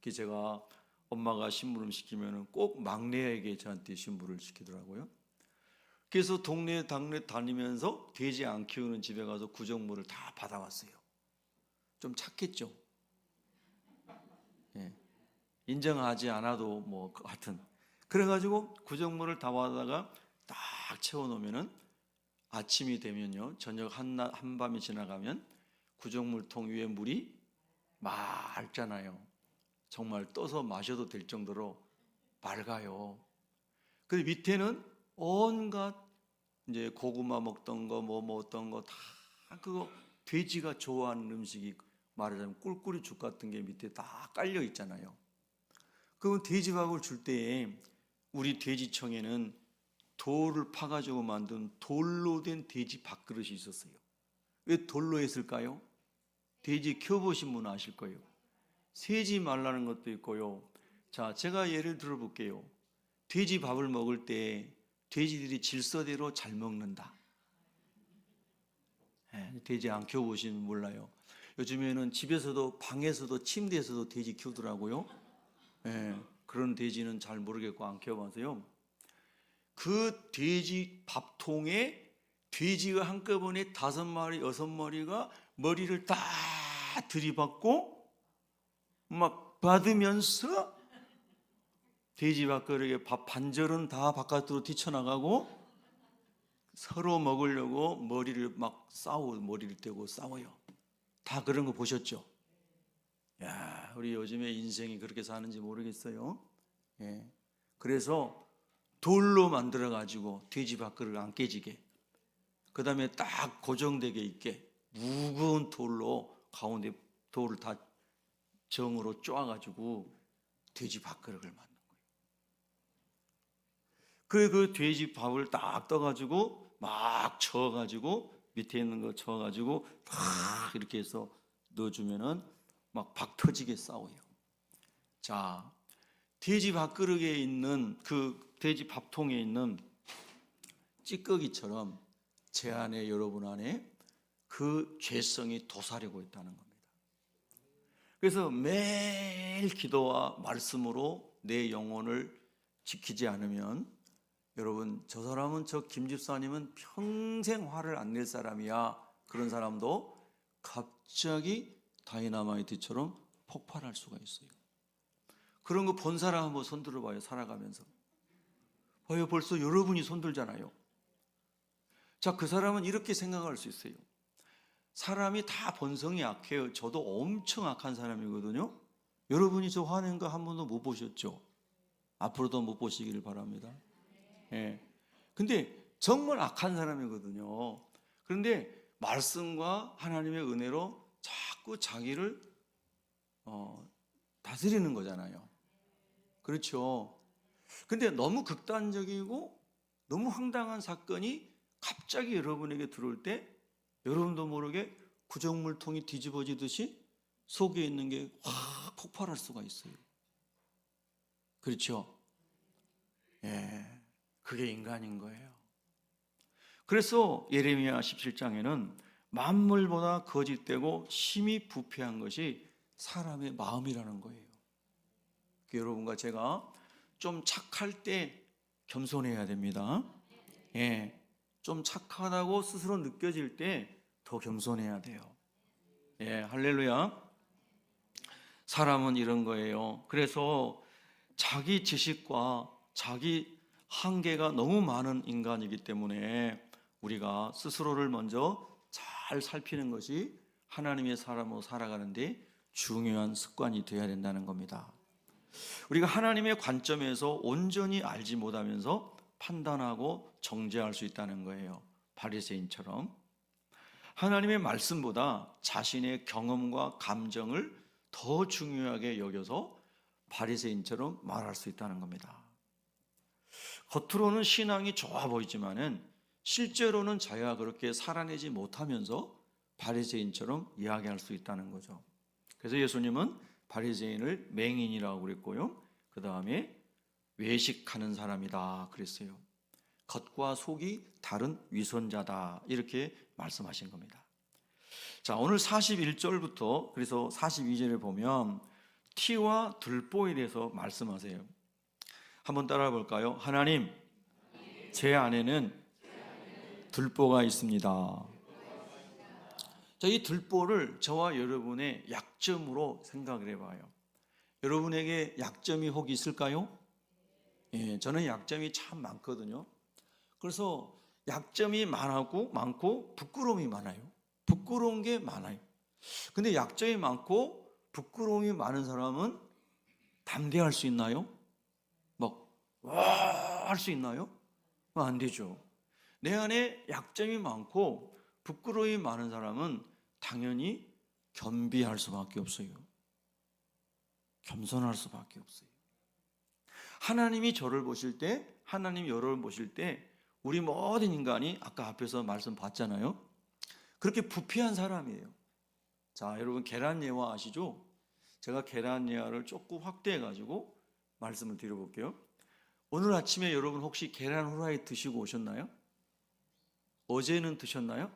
그래서 제가 엄마가 심부름 시키면 꼭 막내에게 저한테 심부름을 시키더라고요. 그래서 동네 당내 다니면서 돼지 안 키우는 집에 가서 구정물을 다 받아왔어요. 좀 착했죠. 예. 인정하지 않아도 뭐 하여튼 그래가지고 구정물을 다 받아다가 딱 채워놓으면은 아침이 되면요, 저녁 한밤이 지나가면 구정물통 위에 물이 맑잖아요. 정말 떠서 마셔도 될 정도로 맑아요. 그 밑에는 온갖 이제 고구마 먹던 거 뭐 먹던 거 다 그거 돼지가 좋아하는 음식이 말하자면 꿀꿀이 죽 같은 게 밑에 다 깔려 있잖아요. 그 돼지밥을 줄 때에 우리 돼지청에는 돌을 파가지고 만든 돌로 된 돼지 밥그릇이 있었어요. 왜 돌로 했을까요? 돼지 키워보신 분은 아실 거예요. 새지 말라는 것도 있고요. 자, 제가 예를 들어 볼게요. 돼지 밥을 먹을 때 돼지들이 질서대로 잘 먹는다. 돼지 안 키워보시면 몰라요. 요즘에는 집에서도 방에서도 침대에서도 돼지 키우더라고요. 그런 돼지는 잘 모르겠고 안 키워봐서요. 그 돼지 밥통에 돼지가 한꺼번에 5마리, 6마리가 머리를 다 들이받고 막 받으면서 돼지 밥그릇에 밥 반절은 다 바깥으로 뛰쳐나가고 서로 먹으려고 머리를 머리를 떼고 싸워요. 다 그런 거 보셨죠? 야, 우리 요즘에 인생이 그렇게 사는지 모르겠어요. 예. 그래서 돌로 만들어 가지고 돼지 밥그릇 안 깨지게, 그 다음에 딱 고정되게 있게 무거운 돌로 가운데 돌을 다 정으로 쪼아가지고 돼지 밥그릇을 만든 거예요. 그 돼지 밥을 딱 떠가지고 막 저어가지고 밑에 있는 거 저어가지고 딱 이렇게 해서 넣어주면은 막 박 터지게 싸워요. 자, 돼지 밥그릇에 있는 그 돼지 밥통에 있는 찌꺼기처럼 제 안에, 여러분 안에 그 죄성이 도사리고 있다는 겁니다. 그래서 매일 기도와 말씀으로 내 영혼을 지키지 않으면, 여러분, 저 사람은, 저 김 집사님은 평생 화를 안 낼 사람이야, 그런 사람도 갑자기 다이너마이트처럼 폭발할 수가 있어요. 그런 거 본 사람 한번 손 들어봐요. 살아가면서 봐요. 벌써 여러분이 손 들잖아요. 자, 그 사람은 이렇게 생각할 수 있어요. 사람이 다 본성이 악해요. 저도 엄청 악한 사람이거든요. 여러분이 저 화낸 거 한 번도 못 보셨죠? 앞으로도 못 보시기를 바랍니다. 예. 근데 정말 악한 사람이거든요. 그런데 말씀과 하나님의 은혜로 자꾸 자기를 다스리는 거잖아요. 그렇죠? 근데 너무 극단적이고 너무 황당한 사건이 갑자기 여러분에게 들어올 때 여러분도 모르게 구정물통이 뒤집어지듯이 속에 있는 게 확 폭발할 수가 있어요. 그렇죠? 예, 그게 인간인 거예요. 그래서 예레미야 17장에는 만물보다 거짓되고 심히 부패한 것이 사람의 마음이라는 거예요. 여러분과 제가 좀 착할 때 겸손해야 됩니다. 예, 좀 착하다고 스스로 느껴질 때 더 겸손해야 돼요. 예, 할렐루야. 사람은 이런 거예요. 그래서 자기 지식과 자기 한계가 너무 많은 인간이기 때문에 우리가 스스로를 먼저 잘 살피는 것이 하나님의 사람으로 살아가는데 중요한 습관이 되어야 된다는 겁니다. 우리가 하나님의 관점에서 온전히 알지 못하면서 판단하고 정죄할 수 있다는 거예요. 바리새인처럼 하나님의 말씀보다 자신의 경험과 감정을 더 중요하게 여겨서 바리새인처럼 말할 수 있다는 겁니다. 겉으로는 신앙이 좋아 보이지만은 실제로는 자기가 그렇게 살아내지 못하면서 바리새인처럼 이야기할 수 있다는 거죠. 그래서 예수님은 바리새인을 맹인이라고 그랬고요. 그 다음에 외식하는 사람이다 그랬어요. 겉과 속이 다른 위선자다 이렇게 말씀하신 겁니다. 자, 오늘 41절부터 그래서 42절에 보면 티와 들보에 대해서 말씀하세요. 한번 따라 볼까요? 하나님, 제 안에는 들보가 있습니다. 자, 이 들보를 저와 여러분의 약점으로 생각을 해봐요. 여러분에게 약점이 혹 있을까요? 예, 저는 약점이 참 많거든요. 그래서 약점이 많고 부끄러움이 많아요. 부끄러운 게 많아요. 근데 약점이 많고 부끄러움이 많은 사람은 담대할 수 있나요? 막 와 할 수 있나요? 안 되죠. 내 안에 약점이 많고 부끄러움이 많은 사람은 당연히 겸비할 수밖에 없어요. 겸손할 수밖에 없어요. 하나님이 저를 보실 때, 하나님이 여러분을 보실 때 우리 모든 인간이 아까 앞에서 말씀 봤잖아요. 그렇게 부패한 사람이에요. 자, 여러분 계란 예화 아시죠? 제가 계란 예화를 조금 확대해 가지고 말씀을 드려볼게요. 오늘 아침에 여러분 혹시 계란 후라이 드시고 오셨나요? 어제는 드셨나요?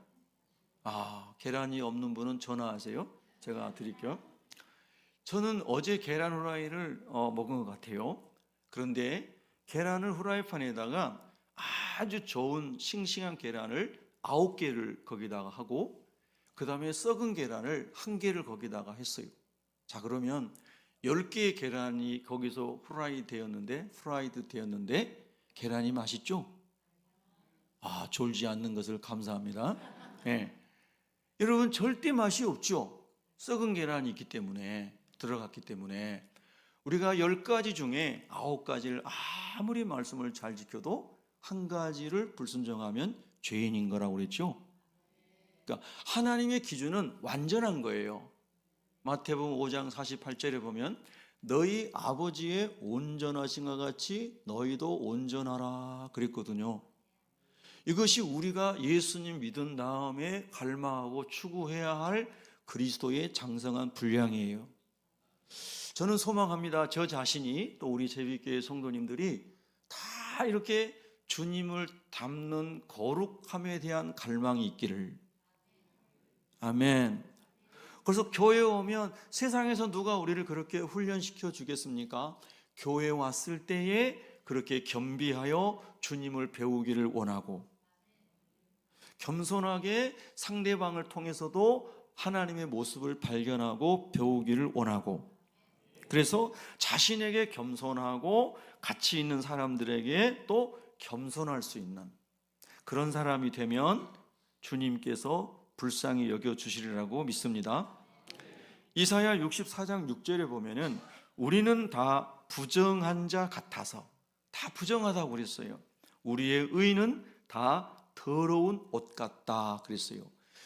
계란이 없는 분은 전화하세요. 제가 드릴게요. 저는 어제 계란 후라이를 먹은 것 같아요. 그런데 계란을 후라이팬에다가 아주 좋은 싱싱한 계란을 9개를 거기다가 하고 그 다음에 썩은 계란을 1개를 거기다가 했어요. 자, 그러면 10개의 계란이 거기서 프라이드 되었는데 계란이 맛있죠? 졸지 않는 것을 감사합니다. 네. 여러분 절대 맛이 없죠. 썩은 계란이 있기 때문에 들어갔기 때문에 우리가 10가지 중에 9가지를 아무리 말씀을 잘 지켜도 1가지를 불순종하면 죄인인 거라고 그랬죠. 그러니까 하나님의 기준은 완전한 거예요. 마태복음 5장 48절에 보면 너희 아버지의 온전하신 것 같이 너희도 온전하라 그랬거든요. 이것이 우리가 예수님 믿은 다음에 갈망하고 추구해야 할 그리스도의 장성한 분량이에요. 저는 소망합니다. 저 자신이 또 우리 제비교회 성도님들이 다 이렇게 주님을 닮는 거룩함에 대한 갈망이 있기를. 아멘. 그래서 교회에 오면 세상에서 누가 우리를 그렇게 훈련시켜 주겠습니까? 교회에 왔을 때에 그렇게 겸비하여 주님을 배우기를 원하고 겸손하게 상대방을 통해서도 하나님의 모습을 발견하고 배우기를 원하고 그래서 자신에게 겸손하고 가치 있는 사람들에게 또 겸손할 수 있는 그런 사람이 되면 주님께서 불쌍히 여겨주시리라고 믿습니다. 이사야 64장 6절에 보면은 우리는 다 부정한 자 같아서 다 부정하다고 그랬어요. 우리의 의는 다 더러운 옷 같다 그랬어요.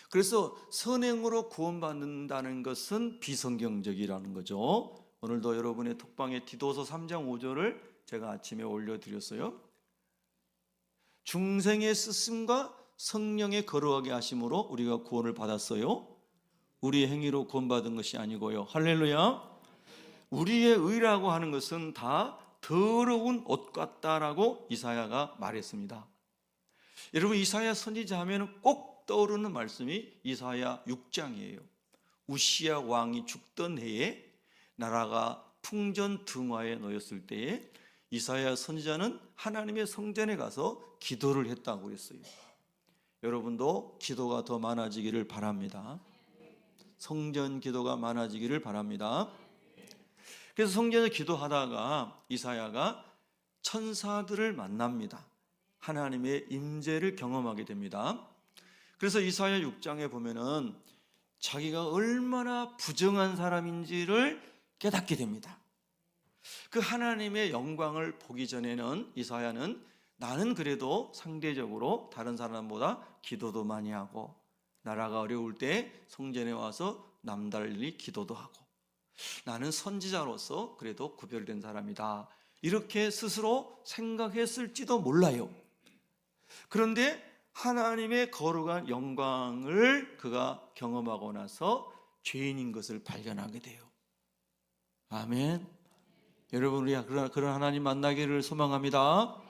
그래서 선행으로 구원받는다는 것은 비성경적이라는 거죠. 오늘도 여러분의 톡방에 디도서 3장 5절을 제가 아침에 올려드렸어요. 중생의 쓰심과 성령의 거룩하게 하심으로 우리가 구원을 받았어요. 우리의 행위로 구원받은 것이 아니고요. 할렐루야. 우리의 의라고 하는 것은 다 더러운 옷 같다라고 이사야가 말했습니다. 여러분 이사야 선지자 하면 꼭 떠오르는 말씀이 이사야 6장이에요. 우시야 왕이 죽던 해에 나라가 풍전등화에 놓였을 때에 이사야 선지자는 하나님의 성전에 가서 기도를 했다고 그랬어요. 여러분도 기도가 더 많아지기를 바랍니다. 성전 기도가 많아지기를 바랍니다. 그래서 성전에서 기도하다가 이사야가 천사들을 만납니다. 하나님의 임재를 경험하게 됩니다. 그래서 이사야 6장에 보면은 자기가 얼마나 부정한 사람인지를 깨닫게 됩니다. 그 하나님의 영광을 보기 전에는 이사야는 나는 그래도 상대적으로 다른 사람보다 기도도 많이 하고 나라가 어려울 때 성전에 와서 남달리 기도도 하고 나는 선지자로서 그래도 구별된 사람이다, 이렇게 스스로 생각했을지도 몰라요. 그런데 하나님의 거룩한 영광을 그가 경험하고 나서 죄인인 것을 발견하게 돼요. 아멘. 여러분, 우리 그런 하나님 만나기를 소망합니다.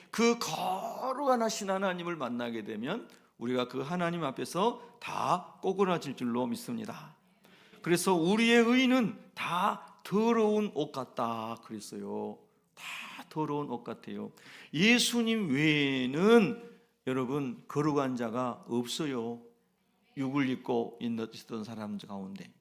그 거룩한 하신 하나님을 만나게 되면 우리가 그 하나님 앞에서 다 꼬그라질 줄로 믿습니다. 그래서 우리의 의는 다 더러운 옷 같다 그랬어요. 다 더러운 옷 같아요. 예수님 외에는 여러분 거룩한 자가 없어요. 육을 입고 있던 사람 가운데.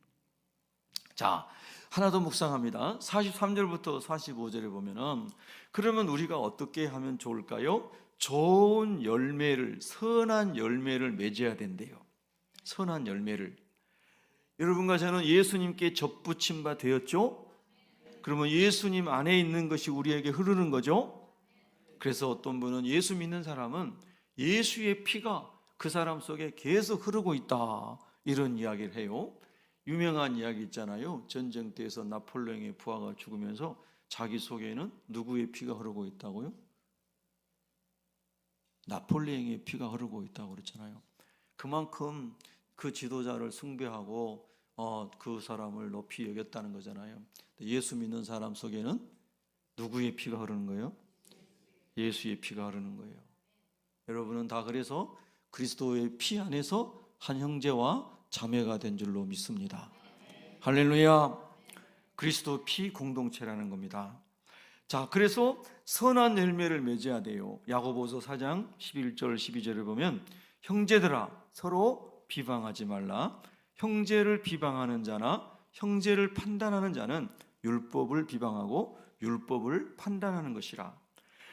자, 하나 더 묵상합니다. 43절부터 45절에 보면은 그러면 우리가 어떻게 하면 좋을까요? 좋은 열매를, 선한 열매를 맺어야 된대요. 선한 열매를. 여러분과 저는 예수님께 접붙임 바 되었죠? 그러면 예수님 안에 있는 것이 우리에게 흐르는 거죠? 그래서 어떤 분은 예수 믿는 사람은 예수의 피가 그 사람 속에 계속 흐르고 있다, 이런 이야기를 해요. 유명한 이야기 있잖아요. 전쟁 때에서 나폴레옹의 부하가 죽으면서 자기 속에는 누구의 피가 흐르고 있다고요? 나폴레옹의 피가 흐르고 있다고 그랬잖아요. 그만큼 그 지도자를 숭배하고 그 사람을 높이 여겼다는 거잖아요. 예수 믿는 사람 속에는 누구의 피가 흐르는 거예요? 예수의 피가 흐르는 거예요. 여러분은 다 그래서 그리스도의 피 안에서 한 형제와 자매가 된 줄로 믿습니다. 할렐루야. 그리스도 피 공동체라는 겁니다. 자, 그래서 선한 열매를 맺어야 돼요. 야고보서 4장 11절 12절을 보면 형제들아 서로 비방하지 말라. 형제를 비방하는 자나 형제를 판단하는 자는 율법을 비방하고 율법을 판단하는 것이라.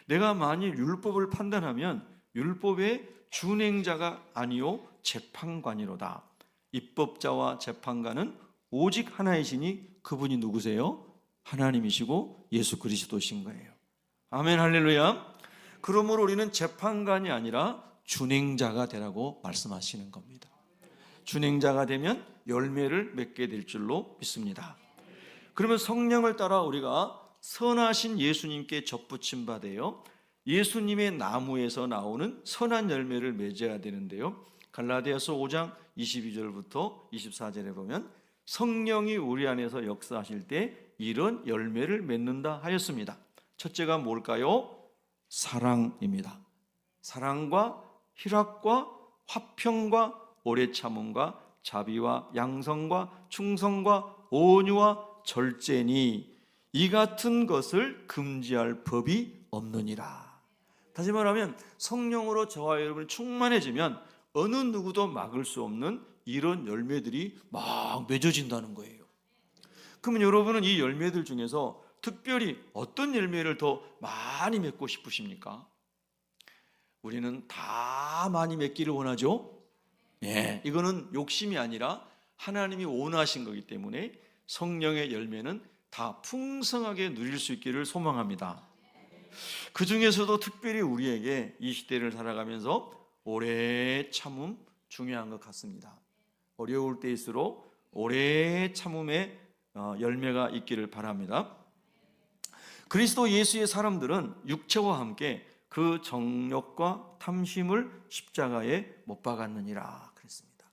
내가 만일 율법을 판단하면 율법의 준행자가 아니요 재판관이로다. 입법자와 재판관은 오직 하나이시니 그분이 누구세요? 하나님이시고 예수 그리스도신 거예요. 아멘, 할렐루야. 그러므로 우리는 재판관이 아니라 준행자가 되라고 말씀하시는 겁니다. 준행자가 되면 열매를 맺게 될 줄로 믿습니다. 그러면 성령을 따라 우리가 선하신 예수님께 접붙임 바 되어 예수님의 나무에서 나오는 선한 열매를 맺어야 되는데요, 갈라디아서 5장 22절부터 24절에 보면 성령이 우리 안에서 역사하실 때 이런 열매를 맺는다 하였습니다. 첫째가 뭘까요? 사랑입니다. 사랑과 희락과 화평과 오래 참음과 자비와 양성과 충성과 온유와 절제니 이 같은 것을 금지할 법이 없느니라. 다시 말하면 성령으로 저와 여러분이 충만해지면 어느 누구도 막을 수 없는 이런 열매들이 막 맺어진다는 거예요. 그러면 여러분은 이 열매들 중에서 특별히 어떤 열매를 더 많이 맺고 싶으십니까? 우리는 다 많이 맺기를 원하죠. 예, 이거는 욕심이 아니라 하나님이 원하신 거기 때문에 성령의 열매는 다 풍성하게 누릴 수 있기를 소망합니다. 그 중에서도 특별히 우리에게 이 시대를 살아가면서 오래 참음 중요한 것 같습니다. 어려울 때일수록 오래 참음의 열매가 있기를 바랍니다. 그리스도 예수의 사람들은 육체와 함께 그 정욕과 탐심을 십자가에 못 박았느니라 그랬습니다.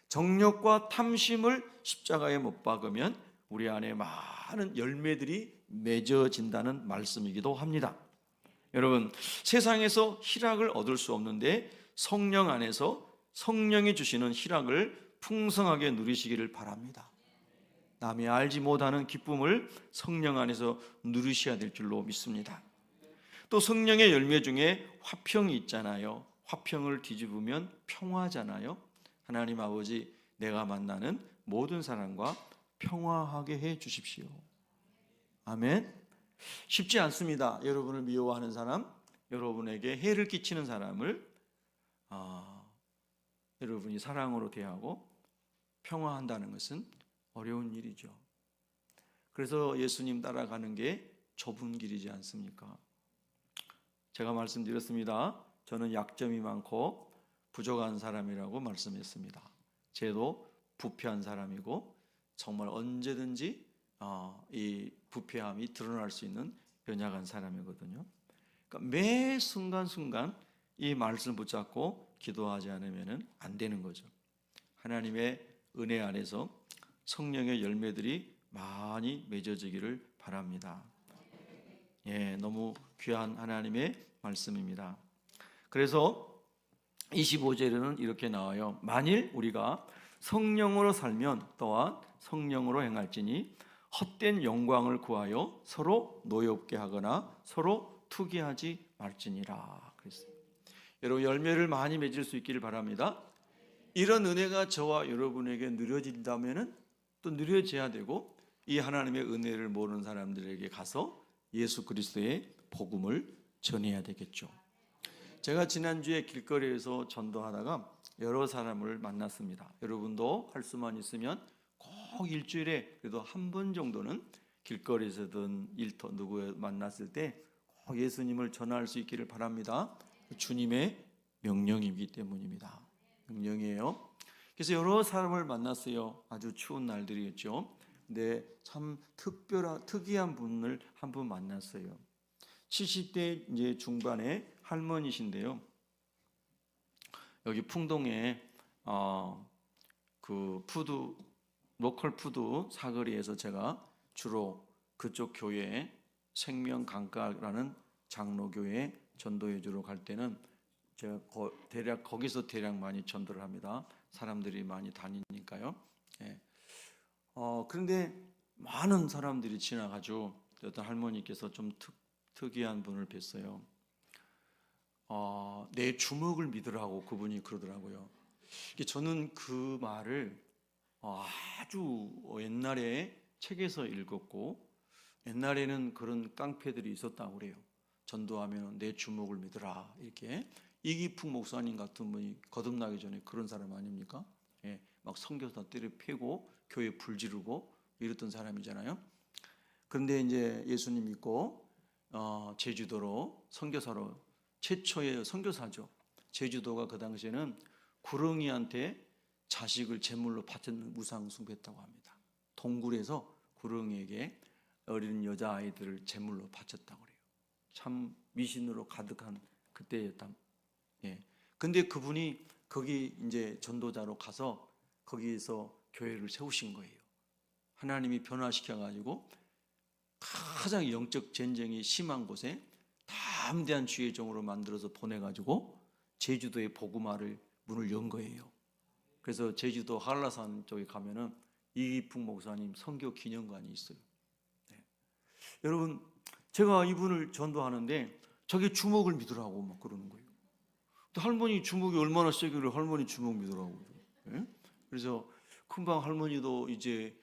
정욕과 탐심을 십자가에 못 박으면 우리 안에 많은 열매들이 맺어진다는 말씀이기도 합니다. 여러분, 세상에서 희락을 얻을 수 없는데 성령 안에서 성령이 주시는 희락을 풍성하게 누리시기를 바랍니다. 남이 알지 못하는 기쁨을 성령 안에서 누리셔야 될 줄로 믿습니다. 또 성령의 열매 중에 화평이 있잖아요. 화평을 뒤집으면 평화잖아요. 하나님 아버지, 내가 만나는 모든 사람과 평화하게 해 주십시오. 아멘. 쉽지 않습니다. 여러분을 미워하는 사람, 여러분에게 해를 끼치는 사람을 여러분이 사랑으로 대하고 평화한다는 것은 어려운 일이죠. 그래서 예수님 따라가는 게 좁은 길이지 않습니까? 제가 말씀드렸습니다. 저는 약점이 많고 부족한 사람이라고 말씀했습니다. 저도 부패한 사람이고 정말 언제든지 이 부패함이 드러날 수 있는 연약한 사람이거든요. 그러니까 매 순간순간 이 말씀을 붙잡고 기도하지 않으면 안 되는 거죠. 하나님의 은혜 안에서 성령의 열매들이 많이 맺어지기를 바랍니다. 너무 귀한 하나님의 말씀입니다. 그래서 25절에는 이렇게 나와요. 만일 우리가 성령으로 살면 또한 성령으로 행할지니 헛된 영광을 구하여 서로 노엽게 하거나 서로 투기하지 말지니라 그랬어요. 여러분, 열매를 많이 맺을 수 있기를 바랍니다. 이런 은혜가 저와 여러분에게 누려진다면 또 누려져야 되고, 이 하나님의 은혜를 모르는 사람들에게 가서 예수 그리스도의 복음을 전해야 되겠죠. 제가 지난주에 길거리에서 전도하다가 여러 사람을 만났습니다. 여러분도 할 수만 있으면 꼭 일주일에 그래도 한 번 정도는 길거리에서든 일터 누구 만났을 때 꼭 예수님을 전할 수 있기를 바랍니다. 주님의 명령이기 때문입니다. 명령이에요. 그래서 여러 사람을 만났어요. 아주 추운 날들이었죠. 근데 참 특이한 분을 한 분 만났어요. 70대 이제 중반의 할머니신데요. 여기 풍동에 그 로컬 푸드 사거리에서 제가 주로 그쪽 교회에 생명 강가라는 장로교회 전도해 주러 갈 때는 제가 거기서 대략 많이 전도를 합니다. 사람들이 많이 다니니까요. 그런데 많은 사람들이 지나가지고 어떤 할머니께서 좀 특이한 분을 뵀어요. 내 주먹을 믿으라고 그분이 그러더라고요. 저는 그 말을 아주 옛날에 책에서 읽었고, 옛날에는 그런 깡패들이 있었다고 그래요. 전도하면 내 주먹을 믿으라, 이렇게. 이기풍 목사님 같은 분이 거듭나기 전에 그런 사람 아닙니까? 막 선교사 때려 패고 교회 불지르고 이랬던 사람이잖아요. 그런데 이제 예수님 믿고 제주도로 선교사로, 최초의 선교사죠. 제주도가 그 당시에는 구렁이한테 자식을 제물로 바쳤는 우상 숭배했다고 합니다. 동굴에서 구렁이에게 어린 여자아이들을 제물로 바쳤다고 그래요. 참 미신으로 가득한 그때였다. 근데 그분이 거기 이제 전도자로 가서 거기에서 교회를 세우신 거예요. 하나님이 변화시켜가지고 가장 영적 전쟁이 심한 곳에 담대한 주의 종으로 만들어서 보내가지고 제주도의 복음화를 문을 연 거예요. 그래서 제주도 한라산 쪽에 가면은 이기풍 목사님 선교 기념관이 있어요. 여러분, 제가 이분을 전도하는데 저게 주먹을 믿으라고 막 그러는 거예요. 또 할머니 주먹이 얼마나 세길래 할머니 주먹 믿으라고. 그래서 금방 할머니도 이제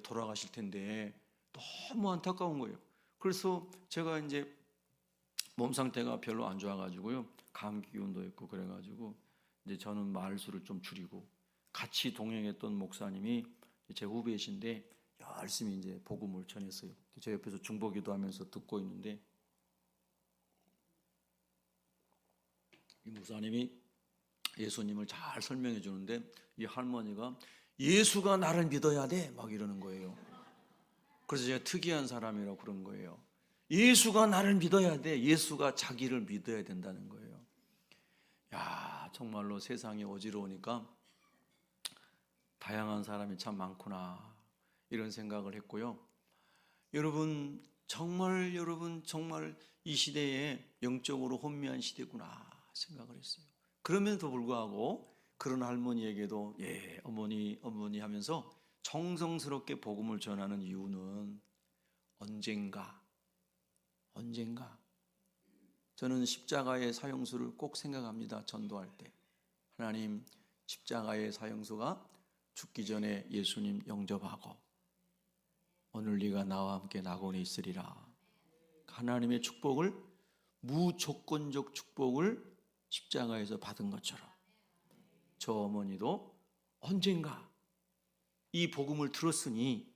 돌아가실 텐데 너무 안타까운 거예요. 그래서 제가 이제 몸 상태가 별로 안 좋아가지고요, 감기 기운도 있고 그래가지고 이제 저는 말수를 좀 줄이고, 같이 동행했던 목사님이 제 후배이신데 열심히 이제 복음을 전했어요. 제 옆에서 중보기도 하면서 듣고 있는데 이 목사님이 예수님을 잘 설명해 주는데 이 할머니가 예수가 나를 믿어야 돼 막 이러는 거예요. 그래서 제가 특이한 사람이라고 그런 거예요. 예수가 나를 믿어야 돼. 예수가 자기를 믿어야 된다는 거예요. 야, 정말로 세상이 어지러우니까 다양한 사람이 참 많구나, 이런 생각을 했고요. 여러분 정말 이 시대에 영적으로 혼미한 시대구나 생각을 했어요. 그럼에도 불구하고 그런 할머니에게도 어머니 하면서 정성스럽게 복음을 전하는 이유는 언젠가 저는 십자가의 사형수를 꼭 생각합니다. 전도할 때 하나님, 십자가의 사형수가 죽기 전에 예수님 영접하고 오늘 네가 나와 함께 낙원에 있으리라. 하나님의 축복을, 무조건적 축복을 십자가에서 받은 것처럼 저 어머니도 언젠가 이 복음을 들었으니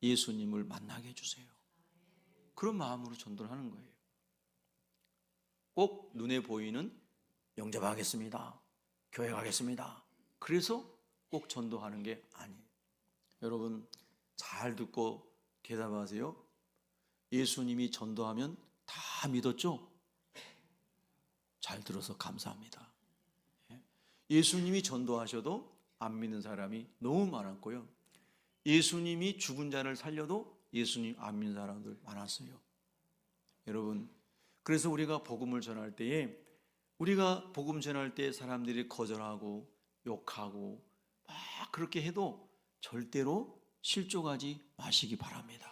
예수님을 만나게 해주세요. 그런 마음으로 전도를 하는 거예요. 꼭 눈에 보이는 영접하겠습니다, 교회 가겠습니다, 그래서 꼭 전도하는 게 아니에요. 여러분 잘 듣고 대답하세요. 예수님이 전도하면 다 믿었죠? 잘 들어서 감사합니다. 예수님이 전도하셔도 안 믿는 사람이 너무 많았고요. 예수님이 죽은 자를 살려도 예수님 안 믿는 사람들 많았어요. 여러분, 그래서 우리가 복음을 전할 때에, 우리가 복음 전할 때 사람들이 거절하고 욕하고 막 그렇게 해도 절대로 실족하지 마시기 바랍니다.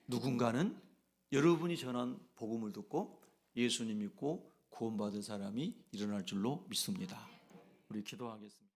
누군가는 여러분이 전한 복음을 듣고 예수님 믿고 구원받은 사람이 일어날 줄로 믿습니다. 우리 기도하겠습니다.